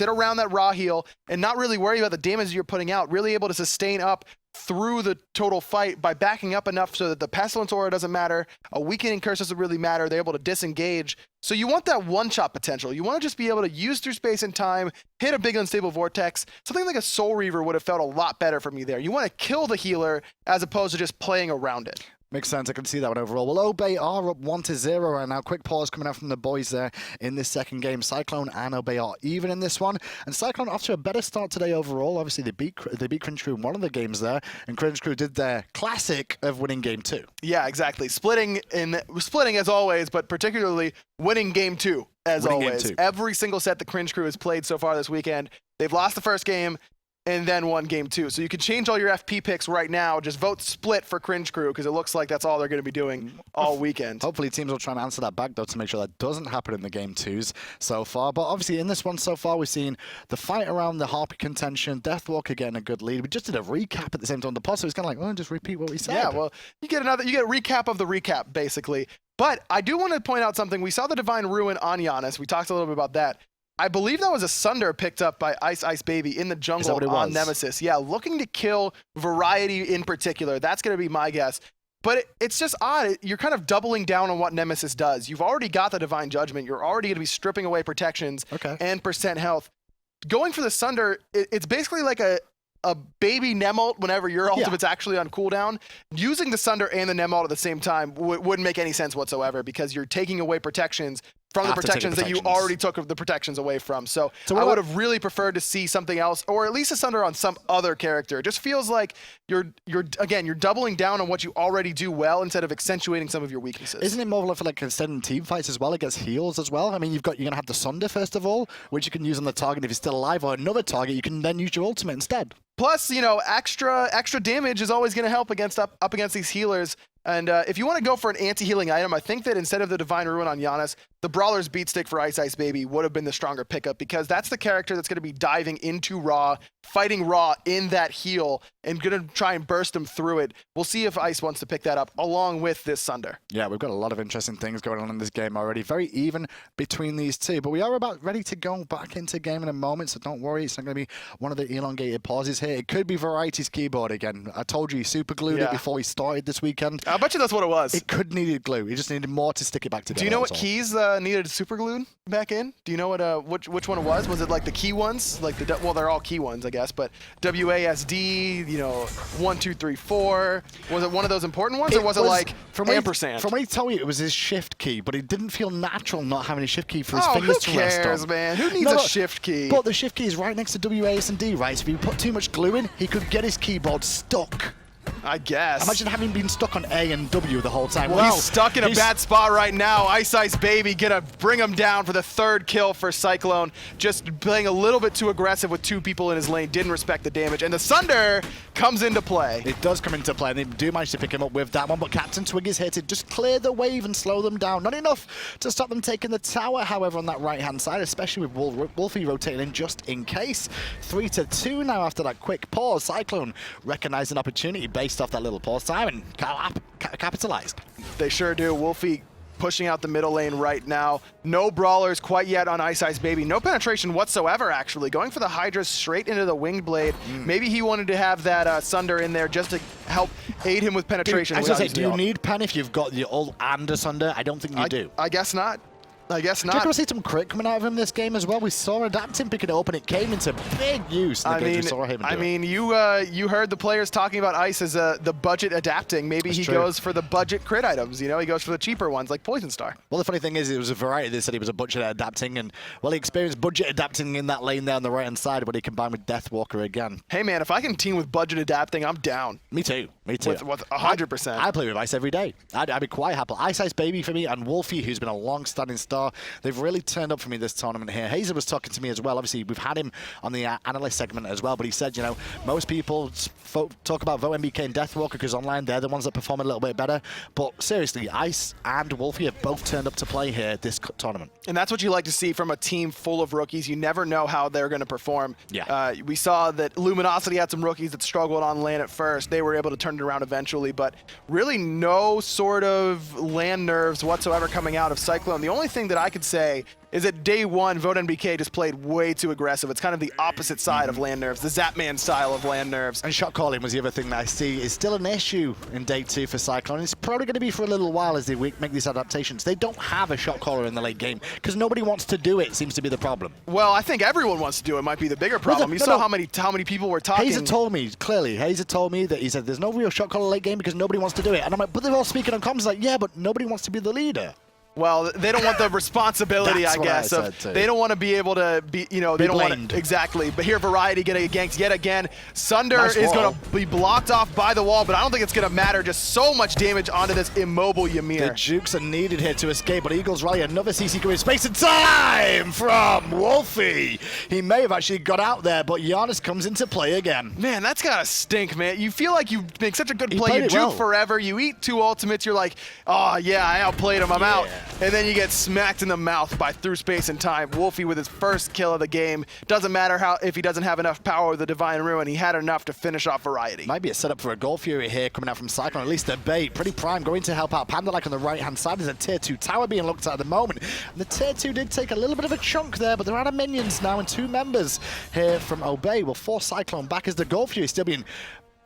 Speaker 5: around that raw heal and not really worry about the damage you're putting out, really able to sustain up through the total fight by backing up enough so that the Pestilence Aura doesn't matter, a weakening curse doesn't really matter, they're able to disengage. So you want that one-shot potential. You want to just be able to use through space and time, hit a big unstable vortex. Something like a Soul Reaver would have felt a lot better for me there. You want to kill the healer as opposed to just playing around it.
Speaker 4: Makes sense. I can see that one overall. Well, Obey are up 1-0 right now. Quick pause coming out from the boys there in this second game. Cyclone and Obey are even in this one. And Cyclone off to a better start today overall. Obviously, they beat Cringe Crew in one of the games there. And Cringe Crew did their classic of winning game 2.
Speaker 5: Yeah, exactly. Splitting as always, but particularly winning game 2 as always. Every single set the Cringe Crew has played so far this weekend, they've lost the first game and then won game 2. So you can change all your FP picks right now. Just vote split for Cringe Crew, because it looks like that's all they're going to be doing all weekend.
Speaker 4: Hopefully teams will try and answer that back, though, to make sure that doesn't happen in the game 2s so far. But obviously in this one so far, we've seen the fight around the Harpy contention, Deathwalker getting a good lead. We just did a recap at the same time. The pause, so it's kind of like, well, just repeat what we said.
Speaker 5: Yeah, well, you get a recap of the recap, basically. But I do want to point out something. We saw the Divine Ruin on Janus. We talked a little bit about that. I believe that was a Sunder picked up by iceicebabyy in the jungle on Nemesis. Yeah, looking to kill Variety in particular. That's going to be my guess. But it's just odd. You're kind of doubling down on what Nemesis does. You've already got the Divine Judgment. You're already going to be stripping away protections and percent health. Going for the Sunder, it's basically like a baby Nemalt whenever your ultimate's actually on cooldown. Using the Sunder and the Nemalt at the same time wouldn't make any sense whatsoever, because you're taking away protections from the
Speaker 4: After taking
Speaker 5: protections that you
Speaker 4: protections.
Speaker 5: already took the protections away from. So
Speaker 4: So
Speaker 5: I
Speaker 4: what
Speaker 5: would
Speaker 4: about-
Speaker 5: have really preferred to see something else, or at least a Sunder on some other character. It just feels like you're doubling down on what you already do well instead of accentuating some of your weaknesses.
Speaker 4: Isn't it more for like extending team fights as well against heals as well? I mean, you're gonna have the Sunder first of all, which you can use on the target if he's still alive, or another target you can then use your ultimate instead.
Speaker 5: Plus, you know, extra damage is always going to help up against these healers. And if you want to go for an anti-healing item, I think that instead of the Divine Ruin on Janus, the Brawler's Beatstick for iceicebabyy would have been the stronger pickup, because that's the character that's going to be diving into Raw, fighting Raw in that heal, and going to try and burst him through it. We'll see if Ice wants to pick that up along with this Sunder.
Speaker 4: Yeah, we've got a lot of interesting things going on in this game already. Very even between these two, but we are about ready to go back into game in a moment, so don't worry. It's not going to be one of the elongated pauses here. It could be Variety's keyboard again. I told you he super glued it before he started this weekend.
Speaker 5: I bet you that's what it was.
Speaker 4: It could needed glue. He just needed more to stick it back together.
Speaker 5: Do you know what
Speaker 4: that's all.
Speaker 5: keys needed super glued back in? Do you know what which one it was? Was it like the key ones? Like well, they're all key ones, I guess. But WASD, you know, 1, 2, 3, 4. Was it one of those important ones, or was it like ampersand?
Speaker 4: From what he told you, it was his shift key, but it didn't feel natural not having a shift key for his
Speaker 5: Oh,
Speaker 4: fingers
Speaker 5: who
Speaker 4: to rest
Speaker 5: cares,
Speaker 4: on.
Speaker 5: man? Who needs a shift key?
Speaker 4: But the shift key is right next to WAS and D, right? So if you put too much glue in, he could get his keyboard stuck.
Speaker 5: I guess.
Speaker 4: Imagine having been stuck on A and W the whole time.
Speaker 5: Well, he's stuck in a bad spot right now. iceicebabyy gonna bring him down for the 3rd kill for Cyclone. Just playing a little bit too aggressive with 2 people in his lane. Didn't respect the damage. And the Sunder comes into play.
Speaker 4: It does come into play, and they do manage to pick him up with that one, but CaptainTwig is here to just clear the wave and slow them down. Not enough to stop them taking the tower, however, on that right-hand side, especially with Wlfy rotating in just in case. 3-2 now after that quick pause. Cyclone recognized an opportunity based off that little pause time and capitalized.
Speaker 5: They sure do. Wlfy pushing out the middle lane right now. No brawlers quite yet on iceicebabyy. No penetration whatsoever, actually. Going for the hi-rez straight into the winged blade. Maybe he wanted to have that Sunder in there just to help aid him with penetration.
Speaker 4: I was gonna say, do you need pen if you've got the ult and a Sunder? I don't think you do.
Speaker 5: I guess not. I guess
Speaker 4: Do you
Speaker 5: not.
Speaker 4: want to see some crit coming out of him this game as well? We saw Adapting picking it up, and it came into big use in the games we saw him do it.
Speaker 5: You heard the players talking about Ice as the budget adapting. Maybe
Speaker 4: That's
Speaker 5: he
Speaker 4: true.
Speaker 5: goes for the budget crit items. You know, he goes for the cheaper ones like Poison Star.
Speaker 4: Well, the funny thing is, it was a variety. They said he was a budget adapting, and well, he experienced budget adapting in that lane there on the right-hand side, but he combined with Deathwalker again.
Speaker 5: Hey man, if I can team with budget adapting, I'm down.
Speaker 4: Me too. Me too.
Speaker 5: With 100%.
Speaker 4: I play with Ice every day. I'd be quite happy. iceicebabyy for me, and Wlfy, who's been a long-standing star. They've really turned up for me this tournament here. Hazer was talking to me as well. Obviously, we've had him on the analyst segment as well, but he said, you know, most people talk about VoteNBK and Deathwalker because online they're the ones that perform a little bit better. But seriously, Ice and Wlfy have both turned up to play here this tournament.
Speaker 5: And that's what you like to see from a team full of rookies. You never know how they're going to perform.
Speaker 4: Yeah.
Speaker 5: We saw that Luminosity had some rookies that struggled on lane at first. They were able to turn it around eventually, but really no sort of land nerves whatsoever coming out of Cyclone. The only thing that I could say is that day one, VoteNBK just played way too aggressive. It's kind of the opposite side of land nerves, the Zapman style of land nerves.
Speaker 4: And shot calling was the other thing that I see is still an issue in day 2 for Cyclone. It's probably going to be for a little while as they make these adaptations. They don't have a shot caller in the late game because nobody wants to do it, seems to be the problem.
Speaker 5: Well, I think everyone wants to do it might be the bigger problem. You saw how many people were talking.
Speaker 4: Hazer told me, clearly, Hazer told me that he said there's no real shot caller late game because nobody wants to do it. And I'm like, but they're all speaking on comms like, yeah, but nobody wants to be the leader.
Speaker 5: Well, they don't want the responsibility, I guess. They don't want to be able to be, you know, they don't want to, exactly. But here, Variety getting ganked yet again. Sunder is going to be blocked off by the wall, but I don't think it's going to matter. Just so much damage onto this immobile Ymir.
Speaker 4: The jukes are needed here to escape, but Eagles rally another CC coming in space and time from Wlfy. He may have actually got out there, but Janus comes into play again.
Speaker 5: Man, that's got to stink, man. You feel like you make such a good play. You juke forever. You eat 2 ultimates. You're like, oh, yeah, I outplayed him. I'm out. And then you get smacked in the mouth by through space and time. Wlfy with his first kill of the game. Doesn't matter if he doesn't have enough power with the Divine Ruin. He had enough to finish off Variety.
Speaker 4: Might be a setup for a Gold Fury here coming out from Cyclone. At least a bait. PrettyPriMe going to help out PandaLike on the right-hand side. There's a tier 2 tower being looked at the moment. And the tier 2 did take a little bit of a chunk there, but they're out of minions now, and 2 members here from Obey will force Cyclone back as the Gold Fury is still being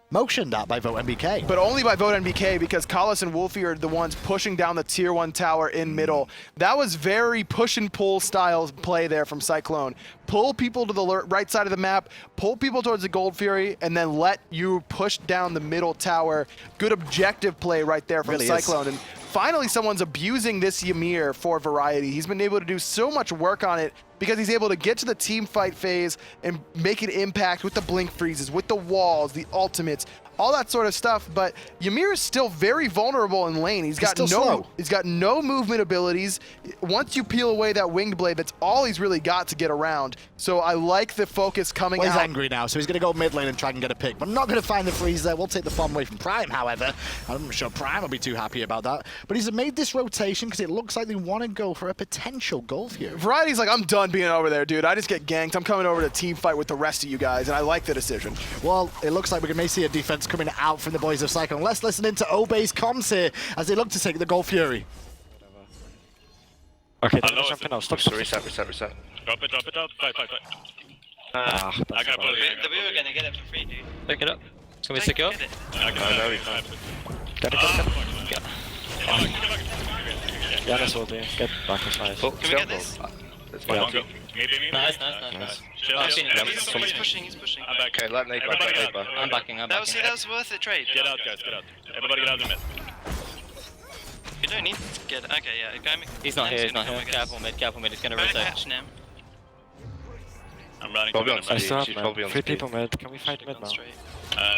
Speaker 4: motioned at by VoteNBK.
Speaker 5: But only by VoteNBK because Collis and Wlfy are the ones pushing down the tier 1 tower in middle. That was very push and pull style play there from Cyclone. Pull people to the right side of the map, pull people towards the Gold Fury, and then let you push down the middle tower. Good objective play right there from Cyclone. And finally someone's abusing this Ymir for variety. He's been able to do so much work on it because he's able to get to the team fight phase and make an impact with the blink freezes, with the walls, the ultimates, all that sort of stuff. But Ymir is still very vulnerable in lane. He's got no movement abilities. Once you peel away that winged blade, that's all he's really got to get around. So I like the focus coming out.
Speaker 4: He's angry now, so he's going to go mid lane and try and get a pick. But I'm not going to find the freeze there. We'll take the farm away from Prime, however. I'm sure Prime will be too happy about that. But he's made this rotation because it looks like they want to go for a potential goal here.
Speaker 5: Variety's like, I'm done being over there, dude. I just get ganked. I'm coming over to team fight with the rest of you guys, and I like the decision.
Speaker 4: Well, it looks like we may see a defense coming out from the boys of Cyclone. Let's listen into Obey's comms here as they look to take the Gold Fury.
Speaker 8: Okay, jumping out. Stop. Reset.
Speaker 6: Drop it up. Fight.
Speaker 8: Ah,
Speaker 6: I gotta put it in.
Speaker 7: We were gonna get it for free, dude.
Speaker 9: Pick it up. Can we secure?
Speaker 7: Get it.
Speaker 8: Get it. Janus ulti. Get Bacchus, nice.
Speaker 7: Can we get this?
Speaker 6: Nice.
Speaker 9: Nice.
Speaker 6: Chill.
Speaker 9: I've seen it.
Speaker 7: He's pushing.
Speaker 6: I'm back.
Speaker 8: Okay, let Nate back.
Speaker 9: I'm backing.
Speaker 7: That was worth a trade.
Speaker 6: Get out, guys. Get out. Everybody get out of the mid.
Speaker 7: You don't need to get. Okay, yeah.
Speaker 9: He's not here. Careful mid. He's gonna rotate.
Speaker 7: Catch Nem.
Speaker 6: I'm running.
Speaker 8: Probably on
Speaker 6: Probably
Speaker 8: speed. She's probably on 3 speed. people mid. Can we fight mid now?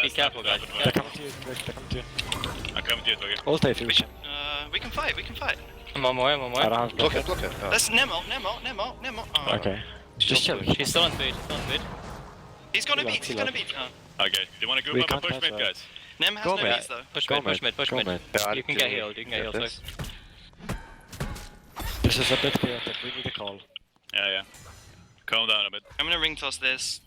Speaker 9: Be careful, guys.
Speaker 8: They're coming to you. They're coming to you.
Speaker 6: I'm coming to you, Twig.
Speaker 8: Ult if you can.
Speaker 7: We can fight.
Speaker 9: I'm on my way.
Speaker 8: I don't have
Speaker 6: Block it.
Speaker 8: Oh.
Speaker 7: That's Nemo. Oh.
Speaker 8: Okay. Just chill.
Speaker 9: She's still on food.
Speaker 7: He's gonna beat. Oh.
Speaker 6: Okay. Do you want to group
Speaker 8: We
Speaker 6: up and
Speaker 8: can't
Speaker 6: push
Speaker 8: catch
Speaker 6: mid,
Speaker 8: that.
Speaker 6: guys?
Speaker 7: Nem has
Speaker 8: Go
Speaker 7: no
Speaker 8: mid.
Speaker 7: beats though.
Speaker 9: Push mid.
Speaker 8: Yeah,
Speaker 9: You can get healed.
Speaker 8: get
Speaker 9: So.
Speaker 8: this. This is a bit chaotic. We need a call.
Speaker 6: Yeah. Calm down a bit.
Speaker 7: I'm gonna ring toss this.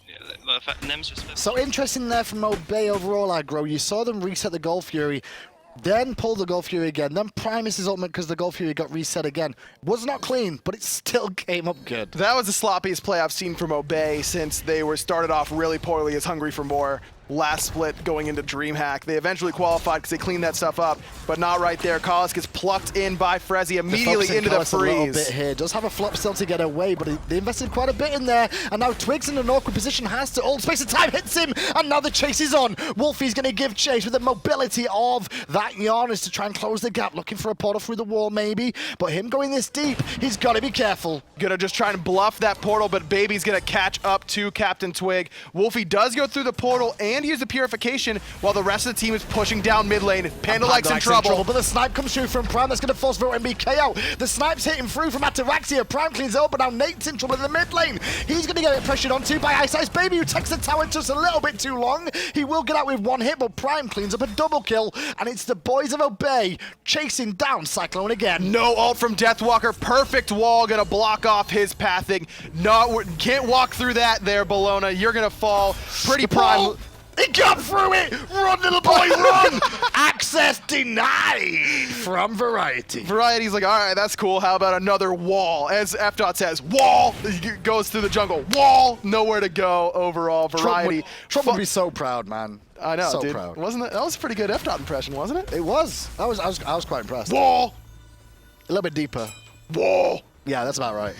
Speaker 7: Nem's just.
Speaker 4: So interesting there from Obey overall, aggro. You saw them reset the Gold Fury, then pull the Gold Fury again, then Primus his ultimate because the Gold Fury got reset again. Was not clean, but it still came up good.
Speaker 5: That was the sloppiest play I've seen from Obey since they were started off really poorly as Hungry for More. Last split going into DreamHack. They eventually qualified because they cleaned that stuff up, but not right there. Collis gets plucked in by Frezzy immediately into the freeze.
Speaker 4: A little bit here. Does have a flop still to get away, but they invested quite a bit in there. And now Twig's in an awkward position, has to ult. Space of time hits him, and now the chase is on. Wlfy's going to give chase with the mobility of that Janus to try and close the gap, looking for a portal through the wall maybe. But him going this deep, he's got to be careful.
Speaker 5: Gonna just try and bluff that portal, but Baby's gonna catch up to CaptainTwig. Wlfy does go through the portal and use the purification while the rest of the team is pushing down mid lane. PANDALIKE's in trouble.
Speaker 4: But the snipe comes through from Prime. That's going to force VoteNBK out. The snipe's hitting through from Ataraxia. Prime cleans out, but now Nate's in trouble in the mid lane. He's going to get it pressured onto by iceicebabyy, who takes the tower just a little bit too long. He will get out with one hit, but Prime cleans up a double kill, and it's the boys of Obey chasing down Cyclone again.
Speaker 5: No ult from Deathwalker. Perfect wall gonna block off his pathing. Can't walk through that there, Bellona. You're gonna fall. PrettyPriMe.
Speaker 4: He got through it! Run, little boy, run! Access denied from Variety.
Speaker 5: Variety's like, all right, that's cool. How about another wall? As F-Dot says, wall! He goes through the jungle. Wall! Nowhere to go overall. Variety.
Speaker 4: Trump would be so proud, man.
Speaker 5: I know,
Speaker 4: so
Speaker 5: dude.
Speaker 4: proud.
Speaker 5: Wasn't that was a pretty good F-Dot impression, wasn't it?
Speaker 4: It was. I was quite impressed.
Speaker 5: Wall!
Speaker 4: A little bit deeper.
Speaker 5: Wall!
Speaker 4: Yeah, that's about right.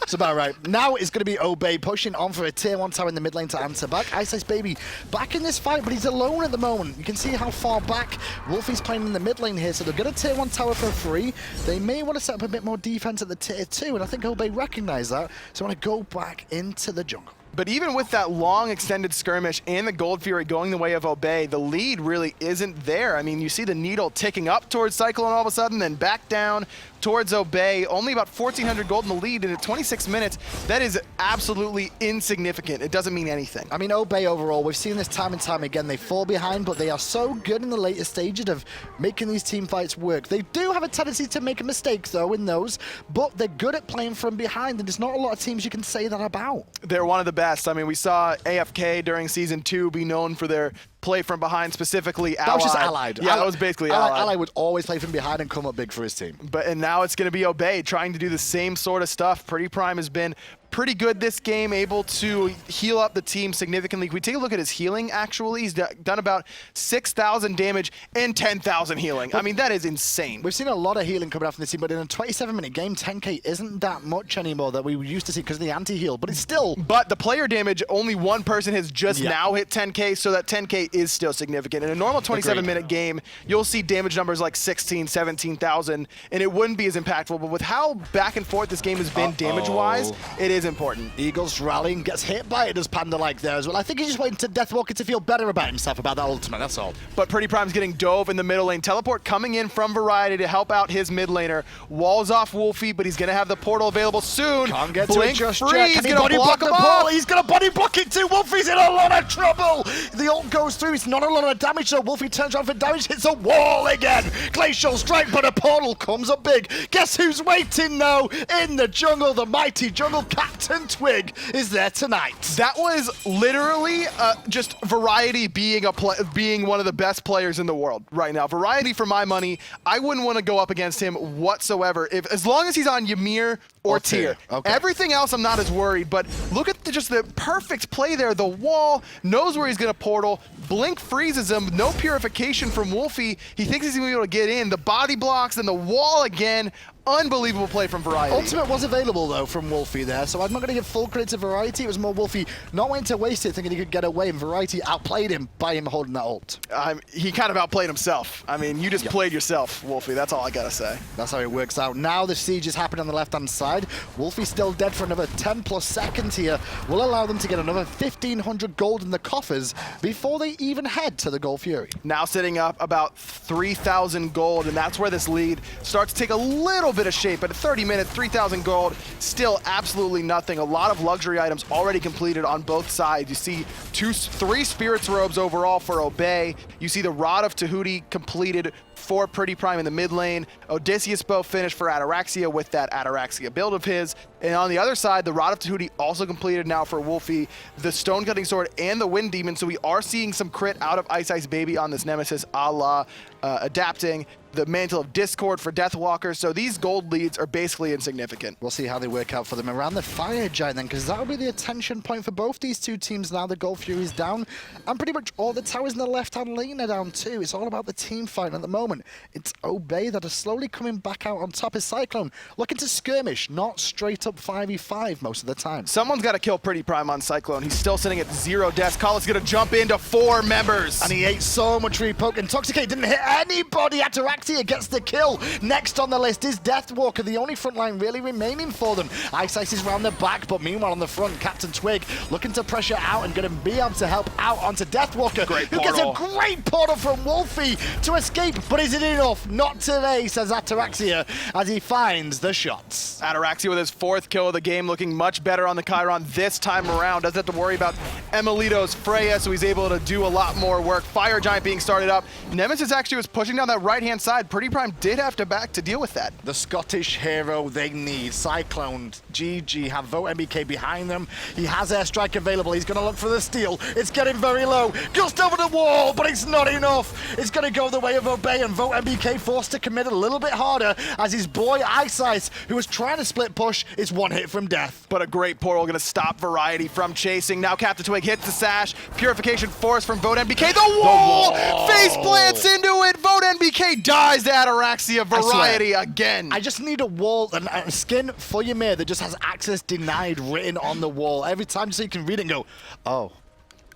Speaker 4: That's about right. Now it's going to be Obey pushing on for a tier 1 tower in the mid lane to answer back. iceicebabyy back in this fight, but he's alone at the moment. You can see how far back Wlfy's playing in the mid lane here, so they'll get a tier 1 tower for free. They may want to set up a bit more defense at the tier 2, and I think Obey recognize that, so want to go back into the jungle.
Speaker 5: But even with that long extended skirmish and the Gold Fury going the way of Obey, the lead really isn't there. I mean, you see the needle ticking up towards Cyclone all of a sudden, then back down towards Obey. Only about 1,400 gold in the lead, and at 26 minutes, that is absolutely insignificant. It doesn't mean anything.
Speaker 4: I mean, Obey overall, we've seen this time and time again. They fall behind, but they are so good in the later stages of making these team fights work. They do have a tendency to make a mistake, though, in those, but they're good at playing from behind, and there's not a lot of teams you can say that about.
Speaker 5: They're one of the best. I mean, we saw AFK during Season 2 be known for their play from behind, specifically Allied.
Speaker 4: That was just Allied.
Speaker 5: Yeah, that was basically Allied.
Speaker 4: Allied would always play from behind and come up big for his team.
Speaker 5: And now it's going to be Obey trying to do the same sort of stuff. PrettyPriMe has been pretty good this game, able to heal up the team significantly. If we take a look at his healing, actually, he's done about 6,000 damage and 10,000 healing. I mean, that is insane.
Speaker 4: We've seen a lot of healing coming out from this team, but in a 27-minute game, 10k isn't that much anymore that we used to see because of the anti-heal, but it's still...
Speaker 5: But the player damage, only one person has just now hit 10k, so that 10k is still significant. In a normal 27-minute game, you'll see damage numbers like 16, 17,000, and it wouldn't be as impactful, but with how back and forth this game has been damage-wise, it is important.
Speaker 4: Eagles rallying, gets hit by it as PandaLike there as well. I think he's just waiting to Deathwalker to feel better about himself about that ultimate, that's all.
Speaker 5: But PrettyPrime's getting dove in the middle lane. Teleport coming in from Variety to help out his mid laner. Walls off Wlfy, but he's going to have the portal available soon.
Speaker 4: Can't get
Speaker 5: Blink
Speaker 4: to it just
Speaker 5: free,
Speaker 4: yet.
Speaker 5: he's
Speaker 4: Can he
Speaker 5: going
Speaker 4: body
Speaker 5: to block
Speaker 4: the
Speaker 5: him
Speaker 4: ball?
Speaker 5: off.
Speaker 4: He's going to body block it too. Wlfy's in a lot of trouble. The ult goes through. It's not a lot of damage, so Wlfy turns around for damage, hits a wall again. Glacial strike, but a portal comes up big. Guess who's waiting now? In the jungle, the mighty jungle, CaptainTwig is there tonight.
Speaker 5: That was literally just Variety being one of the best players in the world right now. Variety, for my money, I wouldn't want to go up against him whatsoever. As long as he's on Ymir or Tyr.
Speaker 4: Okay.
Speaker 5: Everything else, I'm not as worried. But look at just the perfect play there. The wall, knows where he's going to portal. Blink freezes him. No purification from Wlfy. He thinks he's going to be able to get in. The body blocks, then the wall again. Unbelievable play from Variety.
Speaker 4: Ultimate was available, though, from Wlfy there, so I'm not going to give full credit to Variety. It was more Wlfy not wanting to waste it, thinking he could get away, and Variety outplayed him by him holding that ult.
Speaker 5: He kind of outplayed himself. I mean, you just played yourself, Wlfy. That's all I got to say.
Speaker 4: That's how it works out. Now the siege is happening on the left-hand side. Wlfy's still dead for another 10+ seconds here. Will allow them to get another 1,500 gold in the coffers before they even head to the Gold Fury.
Speaker 5: Now sitting up about 3,000 gold, and that's where this lead starts to take a little bit of shape. But at 30 minutes, 3,000 gold, still absolutely nothing. A lot of luxury items already completed on both sides. You see 3 Spirits Robes overall for Obey. You see the Rod of Tahuti completed for PrettyPrime in the mid lane. Odysseus Bow finished for Ataraxia with that Ataraxia build of his. And on the other side, the Rod of Tahuti also completed now for Wlfy, the Stone Cutting Sword, and the Wind Demon. So we are seeing some crit out of iceicebabyy on this Nemesis, a la adapting. The Mantle of Discord for Deathwalker. So these gold leads are basically insignificant.
Speaker 4: We'll see how they work out for them around the Fire Giant then, because that'll be the attention point for both these two teams now. The Gold Fury's down, and pretty much all the towers in the left-hand lane are down too. It's all about the team fight at the moment. It's Obey that are slowly coming back out on top. As Cyclone looking to skirmish, not straight up 5v5 most of the time.
Speaker 5: Someone's got to kill PrettyPrime on Cyclone. He's still sitting at 0 deaths. Kala's going to jump into 4 members.
Speaker 4: And he ate so much repoke. Intoxicate didn't hit anybody. Ataraxia gets the kill. Next on the list is Deathwalker, the only front line really remaining for them. Ice is round the back, but meanwhile on the front, CaptainTwig looking to pressure out and going to be able to help out onto Deathwalker, who gets a great portal from Wlfy to escape. But is it enough? Not today, says Ataraxia, as he finds the shots.
Speaker 5: Ataraxia with his 4th kill of the game, looking much better on the Chiron this time around. Doesn't have to worry about Emilito's Freya, so he's able to do a lot more work. Fire Giant being started up. Nemesis actually was pushing down that right-hand side. PrettyPrime did have to back to deal with that.
Speaker 4: The Scottish hero they need. CycloneGG have VoteNBK behind them. He has airstrike available. He's going to look for the steal. It's getting very low. Just over the wall, but it's not enough. It's going to go the way of Obey, and VoteNBK forced to commit a little bit harder as his boy Ice, who was trying to split push, is one hit from death.
Speaker 5: But a great portal going to stop Variety from chasing. Now CaptainTwig hits the sash. Purification Force from VoteNBK. The wall! Face plants into it. VoteNBK dies to Ataraxia. Variety again.
Speaker 4: I just need a wall and a skin for Ymir that just has access denied written on the wall every time, so you can read it and go, oh.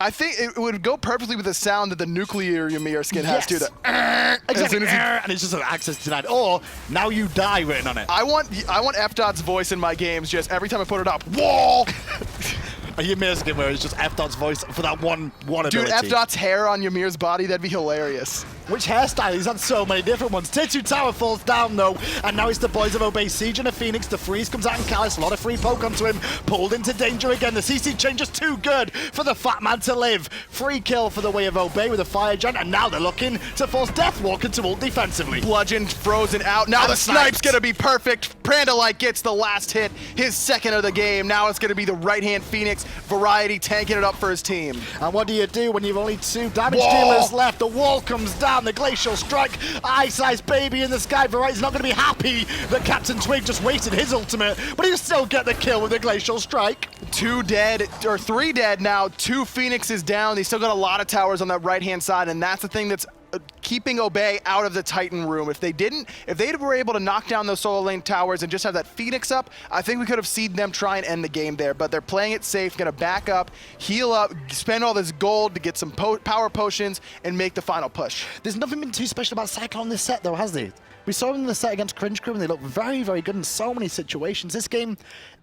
Speaker 5: I think it would go perfectly with the sound that the nuclear Ymir skin has too.
Speaker 4: Exactly. And it's just an access denied. Or now you die written on it.
Speaker 5: I want F-Dot's voice in my games. Just every time I put it up, wall.
Speaker 4: A Ymir skin where it's just F-Dot's voice for that one ability.
Speaker 5: Dude, F-Dot's hair on Ymir's body, that'd be hilarious.
Speaker 4: Which hairstyle? He's had so many different ones. Tier 2 tower falls down though, and now it's the boys of Obey Siege and a Phoenix. The freeze comes out in Callus, a lot of free poke onto him, pulled into danger again. The CC change is too good for the fat man to live. Free kill for the way of Obey with a Fire Giant, and now they're looking to force Deathwalker to ult defensively.
Speaker 5: Bludgeoned, frozen out. Now the snipe's gonna be perfect. PANDALIKE gets the last hit, his 2nd of the game. Now it's gonna be the right-hand Phoenix. Variety tanking it up for his team.
Speaker 4: And what do you do when you've only 2 damage dealers left? The wall comes down. down. The Glacial Strike, iceicebabyy in the sky. Variety's not going to be happy that CaptainTwig just wasted his ultimate, but he'll still get the kill with the Glacial Strike.
Speaker 5: 2 dead, or 3 dead now, 2 Phoenixes down. They still got a lot of towers on that right-hand side, and that's the thing that's keeping Obey out of the Titan room. If they were able to knock down those solo lane towers and just have that Phoenix up, I think we could have seen them try and end the game there, but they're playing it safe, gonna back up, heal up, spend all this gold to get some power potions, and make the final push.
Speaker 4: There's nothing been too special about Cyclone this set, though, has there? We saw them in the set against Cringe Crew, and they look very, very good in so many situations. This game,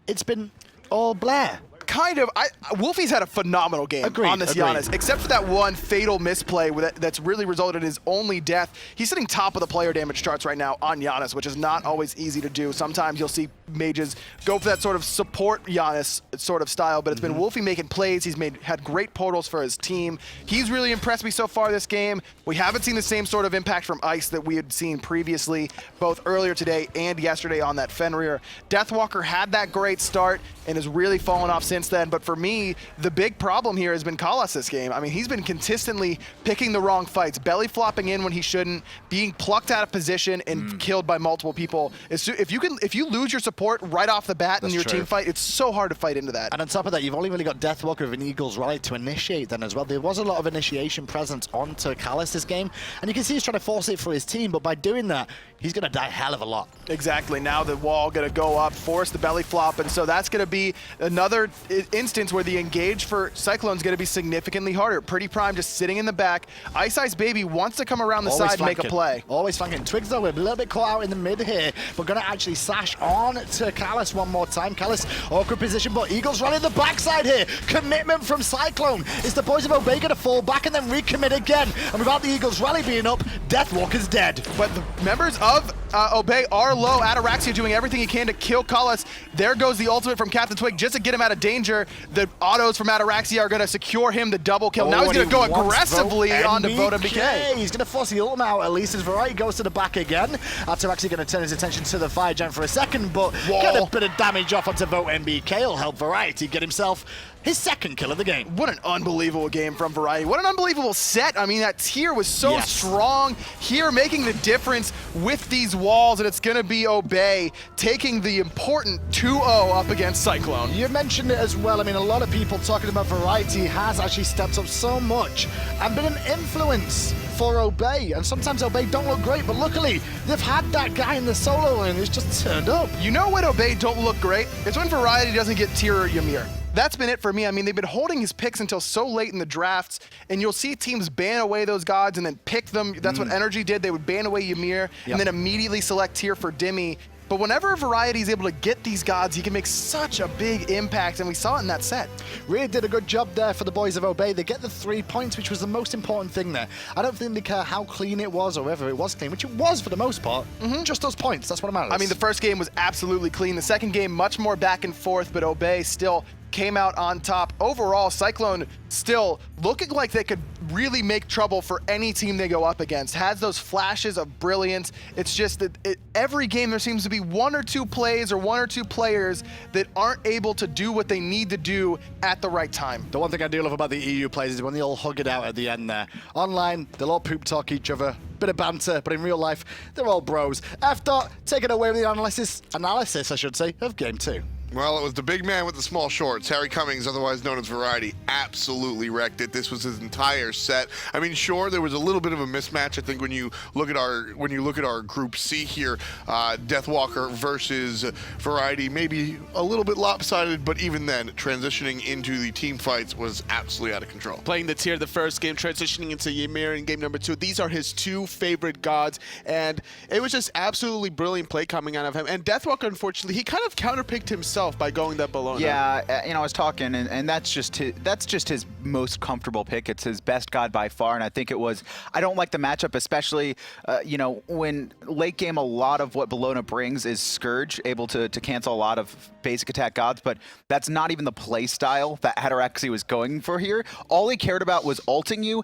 Speaker 4: it's been all Blair.
Speaker 5: Kind of. Wlfy's had a phenomenal game on this Janus, except for that one fatal misplay that's really resulted in his only death. He's sitting top of the player damage charts right now on Janus, which is not always easy to do. Sometimes you'll see mages go for that sort of support Janus sort of style, but it's been Wlfy making plays. He's had great portals for his team. He's really impressed me so far this game. We haven't seen the same sort of impact from Ice that we had seen previously, both earlier today and yesterday on that Fenrir. Deathwalker had that great start and has really fallen off since then, but for me, the big problem here has been Kalas this game. I mean, he's been consistently picking the wrong fights, belly flopping in when he shouldn't, being plucked out of position and killed by multiple people. If you lose your support right off the bat in your team fight, it's so hard to fight into that.
Speaker 4: And on top of that, you've only really got Deathwalker with an Eagles Rally to initiate then as well. There was a lot of initiation presence onto Kalas this game, and you can see he's trying to force it for his team, but by doing that, he's going to die a hell of a lot.
Speaker 5: Exactly. Now the wall going to go up, force the belly flop, and so that's going to be another instance where the engage for Cyclone's going to be significantly harder. PrettyPriMe just sitting in the back. iceicebabyy wants to come around the side and make a play.
Speaker 4: Always flanking. Twigs, though, we're a little bit caught out in the mid here, but going to actually slash on to Kalas one more time. Kalas, awkward position, but Eagles running the backside here. Commitment from Cyclone. Is the boys of Obey going to fall back and then recommit again? And without the Eagles Rally being up, Deathwalker's dead.
Speaker 5: But the members of Obey are low. Ataraxia doing everything he can to kill Kalas. There goes the ultimate from CaptainTwig just to get him out of danger. The autos from Ataraxia are going to secure him the double kill. Now he's going to go aggressively onto VoteNBK.
Speaker 4: He's going to force the ultimate out at least as Variety goes to the back again. Ataraxia going to turn his attention to the fire giant for a second, but get a bit of damage off onto VoteNBK. Will help Variety get himself his second kill of the game.
Speaker 5: What an unbelievable game from Variety. What an unbelievable set. I mean, that tier was so strong. Here making the difference with these walls, and it's going to be Obey taking the important 2-0 up against Cyclone.
Speaker 4: You mentioned it as well. I mean, a lot of people talking about Variety has actually stepped up so much and been an influence for Obey, and sometimes Obey don't look great, but luckily they've had that guy in the solo lane who's just turned up.
Speaker 5: You know when Obey don't look great? It's when Variety doesn't get tier or Ymir. That's been it for me. I mean, they've been holding his picks until so late in the drafts, and you'll see teams ban away those gods and then pick them. That's what Energy did. They would ban away Ymir and then immediately select tier for Demi. But whenever Variety is able to get these gods, he can make such a big impact, and we saw it in that set.
Speaker 4: Really did a good job there for the boys of Obey. They get the 3 points, which was the most important thing there. I don't think they care how clean it was or whether it was clean, which it was for the most part. Just those points, that's what matters.
Speaker 5: I mean, the first game was absolutely clean. The second game, much more back and forth, but Obey still came out on top. Overall, Cyclone still looking like they could really make trouble for any team they go up against. Has those flashes of brilliance. It's just that every game there seems to be 1 or 2 plays or 1 or 2 players that aren't able to do what they need to do at the right time.
Speaker 4: The one thing I do love about the EU players is when they all hug it out at the end there. Online, they'll all poop talk each other, bit of banter, but in real life, they're all bros. F-Dot, taking away with the analysis, I should say, of Game 2.
Speaker 1: Well, it was the big man with the small shorts, Harry Cummings, otherwise known as Variety, absolutely wrecked it. This was his entire set. I mean, sure, there was a little bit of a mismatch. I think when you look at our Group C here, Deathwalker versus Variety, maybe a little bit lopsided, but even then, transitioning into the team fights was absolutely out of control.
Speaker 2: Playing the tier the first game, transitioning into Ymir in game number 2. These are his 2 favorite gods, and it was just absolutely brilliant play coming out of him. And Deathwalker, unfortunately, he kind of counterpicked himself by going that Bellona.
Speaker 3: Yeah, you know, I was talking, and that's just his most comfortable pick. It's his best god by far, and I think it was. I don't like the matchup, especially you know, when late game a lot of what Bellona brings is Scourge, able to cancel a lot of basic attack gods, but that's not even the play style that Ataraxia was going for here. All he cared about was ulting you,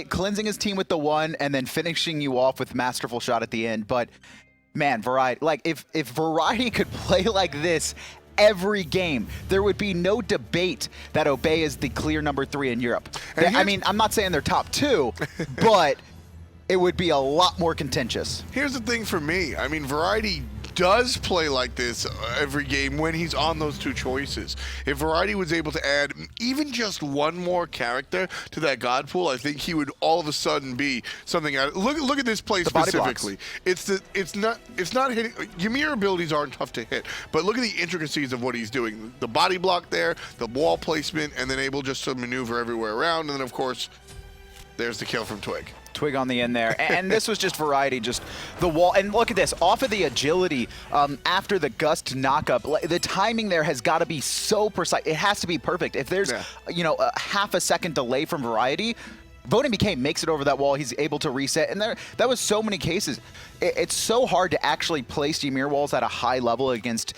Speaker 3: cleansing his team with the 1, and then finishing you off with masterful shot at the end. But man, Variety, like if Variety could play like this every game, there would be no debate that Obey is the clear number 3 in Europe. I mean, I'm not saying they're top 2, but it would be a lot more contentious.
Speaker 1: Here's the thing for me. I mean, Variety does play like this every game when he's on those two choices. If Variety was able to add even just one more character to that god pool, I think he would all of a sudden be something. Look at this play specifically. It's not hitting. Ymir abilities aren't tough to hit, but look at the intricacies of what he's doing. The body block there, the wall placement, and then able just to maneuver everywhere around. And then of course, there's the kill from Twig.
Speaker 3: Twig on the end there, and this was just Variety, just the wall. And look at this, off of the agility after the gust knockup, the timing there has got to be so precise. It has to be perfect. If there's you know, a half a second delay from Variety, VoteNBK makes it over that wall. He's able to reset, and that was so many cases. It's so hard to actually place Ymir walls at a high level against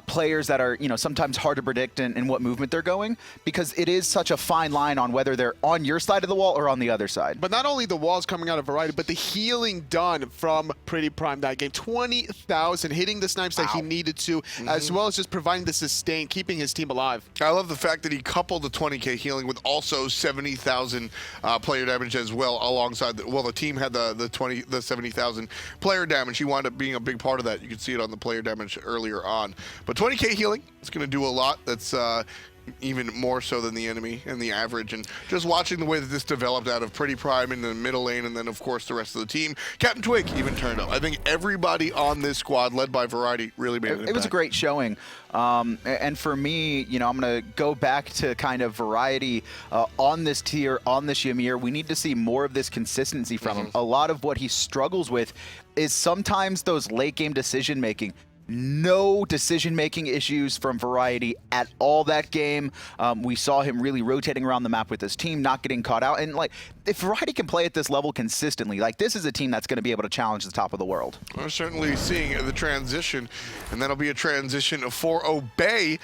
Speaker 3: players that are, you know, sometimes hard to predict in what movement they're going, because it is such a fine line on whether they're on your side of the wall or on the other side.
Speaker 2: But not only the walls coming out of Variety, but the healing done from PrettyPriMe that game. 20,000, hitting the snipes that he needed to, as well as just providing the sustain, keeping his team alive.
Speaker 1: I love the fact that he coupled the 20k healing with also 70,000 player damage as well alongside the team had the 70,000 player damage. He wound up being a big part of that. You can see it on the player damage earlier on. But 20k healing, it's going to do a lot. That's even more so than the enemy and the average. And just watching the way that this developed out of PrettyPriMe in the middle lane, and then of course the rest of the team. CaptainTwig even turned up. I think everybody on this squad, led by Variety, really made an impact.
Speaker 3: It was a great showing. And for me, you know, I'm going to go back to kind of Variety on this tier, on this Ymir. We need to see more of this consistency from him. A lot of what he struggles with is sometimes those late game decision making. No decision-making issues from Variety at all that game. We saw him really rotating around the map with his team, not getting caught out. And like, if Variety can play at this level consistently, like, this is a team that's going to be able to challenge the top of the world.
Speaker 1: We're certainly seeing the transition, and that'll be a transition for Obey.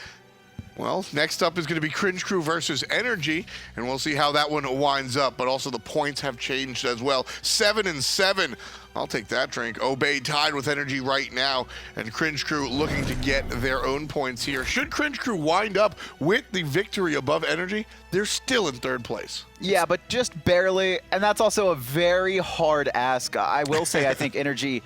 Speaker 1: Well, next up is going to be Cringe Crew versus Energy, and we'll see how that one winds up. But also the points have changed as well. 7-7. I'll take that drink. Obey tied with Energy right now, and Cringe Crew looking to get their own points here. Should Cringe Crew wind up with the victory above Energy, they're still in third place.
Speaker 3: Yeah, but just barely, and that's also a very hard ask. I will say I think Energy,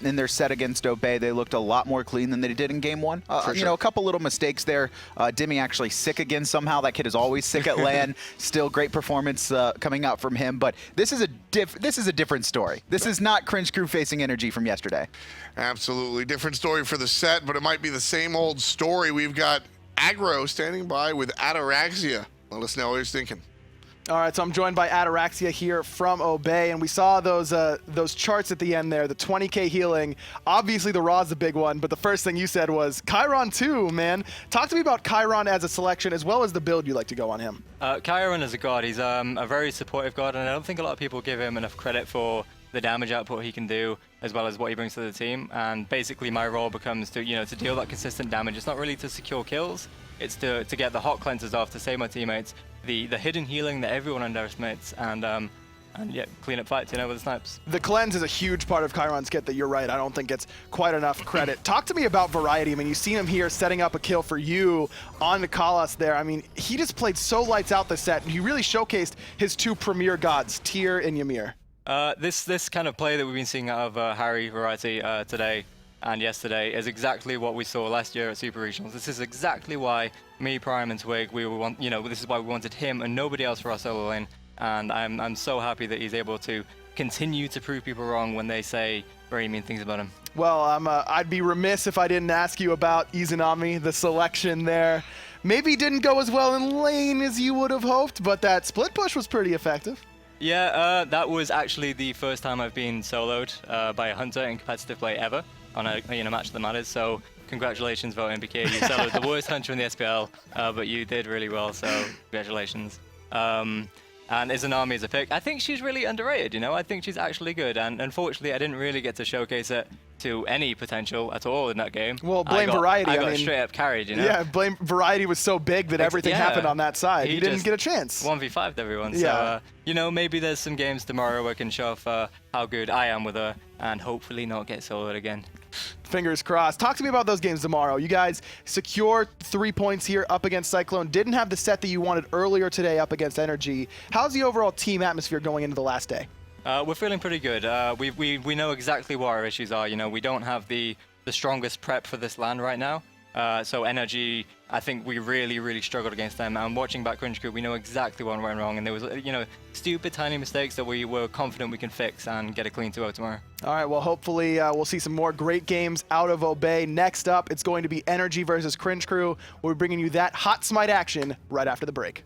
Speaker 3: in their set against Obey, they looked a lot more clean than they did in game one. You know, a couple little mistakes there. Dimmy actually sick again somehow. That kid is always sick at LAN. Still great performance coming out from him, but this is a different story. This is not Cringe Crew facing Energy from yesterday.
Speaker 1: Absolutely different story for the set, but it might be the same old story. We've got Aggro standing by with Ataraxia. Let us know what he's thinking.
Speaker 5: All right, so I'm joined by Ataraxia here from Obey, and we saw those charts at the end there, the 20k healing. Obviously, the Raw's the big one, but the first thing you said was Chiron too, man. Talk to me about Chiron as a selection, as well as the build you like to go on him.
Speaker 9: Chiron is a god. He's a very supportive god, and I don't think a lot of people give him enough credit for the damage output he can do, as well as what he brings to the team. And basically, my role becomes to deal that consistent damage. It's not really to secure kills. It's to get the hot cleansers off, to save my teammates, the hidden healing that everyone underestimates, and yeah, clean up fights, with the snipes.
Speaker 5: The cleanse is a huge part of Chiron's kit that you're right, I don't think gets quite enough credit. Talk to me about Variety. I mean, you've seen him here setting up a kill for you on Nikalas there. I mean, he just played so lights out this set, and he really showcased his two premier gods, Tyr and Ymir.
Speaker 9: This kind of play that we've been seeing out of Harry Variety today and yesterday is exactly what we saw last year at Super Regionals. This is exactly why me, Prime, and Twig, this is why we wanted him and nobody else for our solo lane. And I'm so happy that he's able to continue to prove people wrong when they say very mean things about him.
Speaker 5: Well, I'd be remiss if I didn't ask you about Izanami, the selection there. Maybe didn't go as well in lane as you would have hoped, but that split push was pretty effective.
Speaker 9: Yeah, that was actually the first time I've been soloed by a hunter in competitive play ever on a match that matters. So congratulations, VoteNBK. You soloed the worst hunter in the SPL, but you did really well. So congratulations. And Izanami is a pick. I think she's really underrated. I think she's actually good. And unfortunately, I didn't really get to showcase it to any potential at all in that game.
Speaker 5: Well, blame Variety.
Speaker 9: I got straight up carried,
Speaker 5: Yeah, blame Variety was so big that everything happened on that side. He didn't get a chance.
Speaker 9: 1v5'd everyone.
Speaker 5: Yeah.
Speaker 9: So, maybe there's some games tomorrow where I can show off how good I am with her and hopefully not get soloed again.
Speaker 5: Fingers crossed. Talk to me about those games tomorrow. You guys secure 3 points here up against Cyclone. Didn't have the set that you wanted earlier today up against Energy. How's the overall team atmosphere going into the last day?
Speaker 9: We're feeling pretty good. We know exactly what our issues are. You know, we don't have the strongest prep for this land right now. So energy, I think we really struggled against them. And watching back CycloneGG, we know exactly what went wrong. And there was, you know, stupid tiny mistakes that we were confident we can fix and get a clean 2-0 tomorrow.
Speaker 5: All right, well, hopefully we'll see some more great games out of Obey. Next up, it's going to be Energy versus CycloneGG. We're bringing you that hot Smite action right after the break.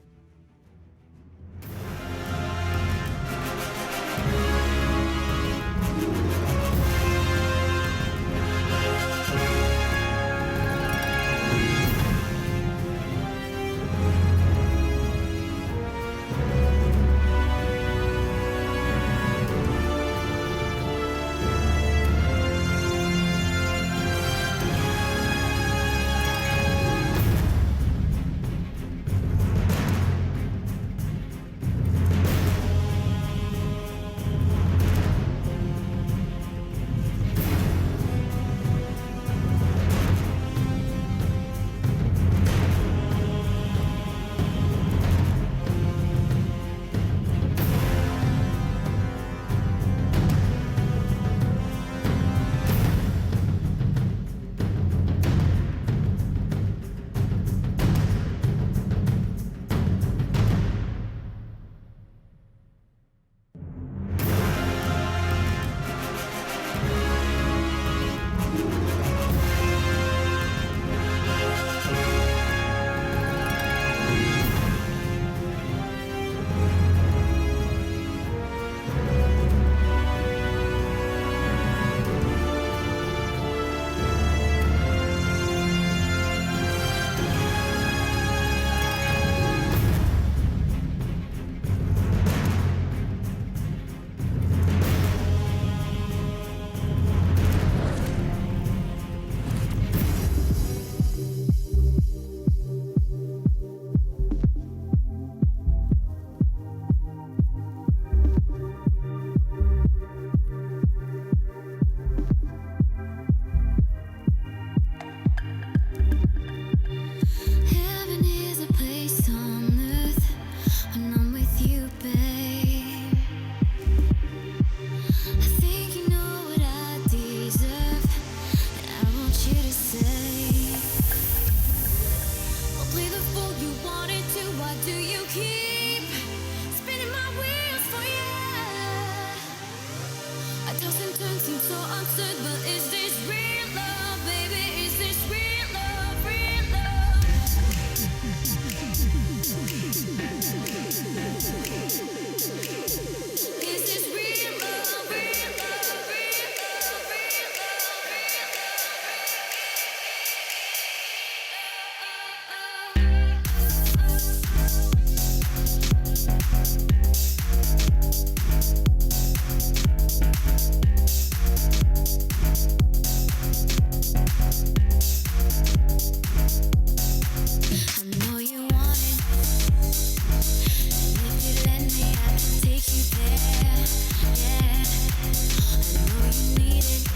Speaker 10: Take you there, yeah. I know you need it.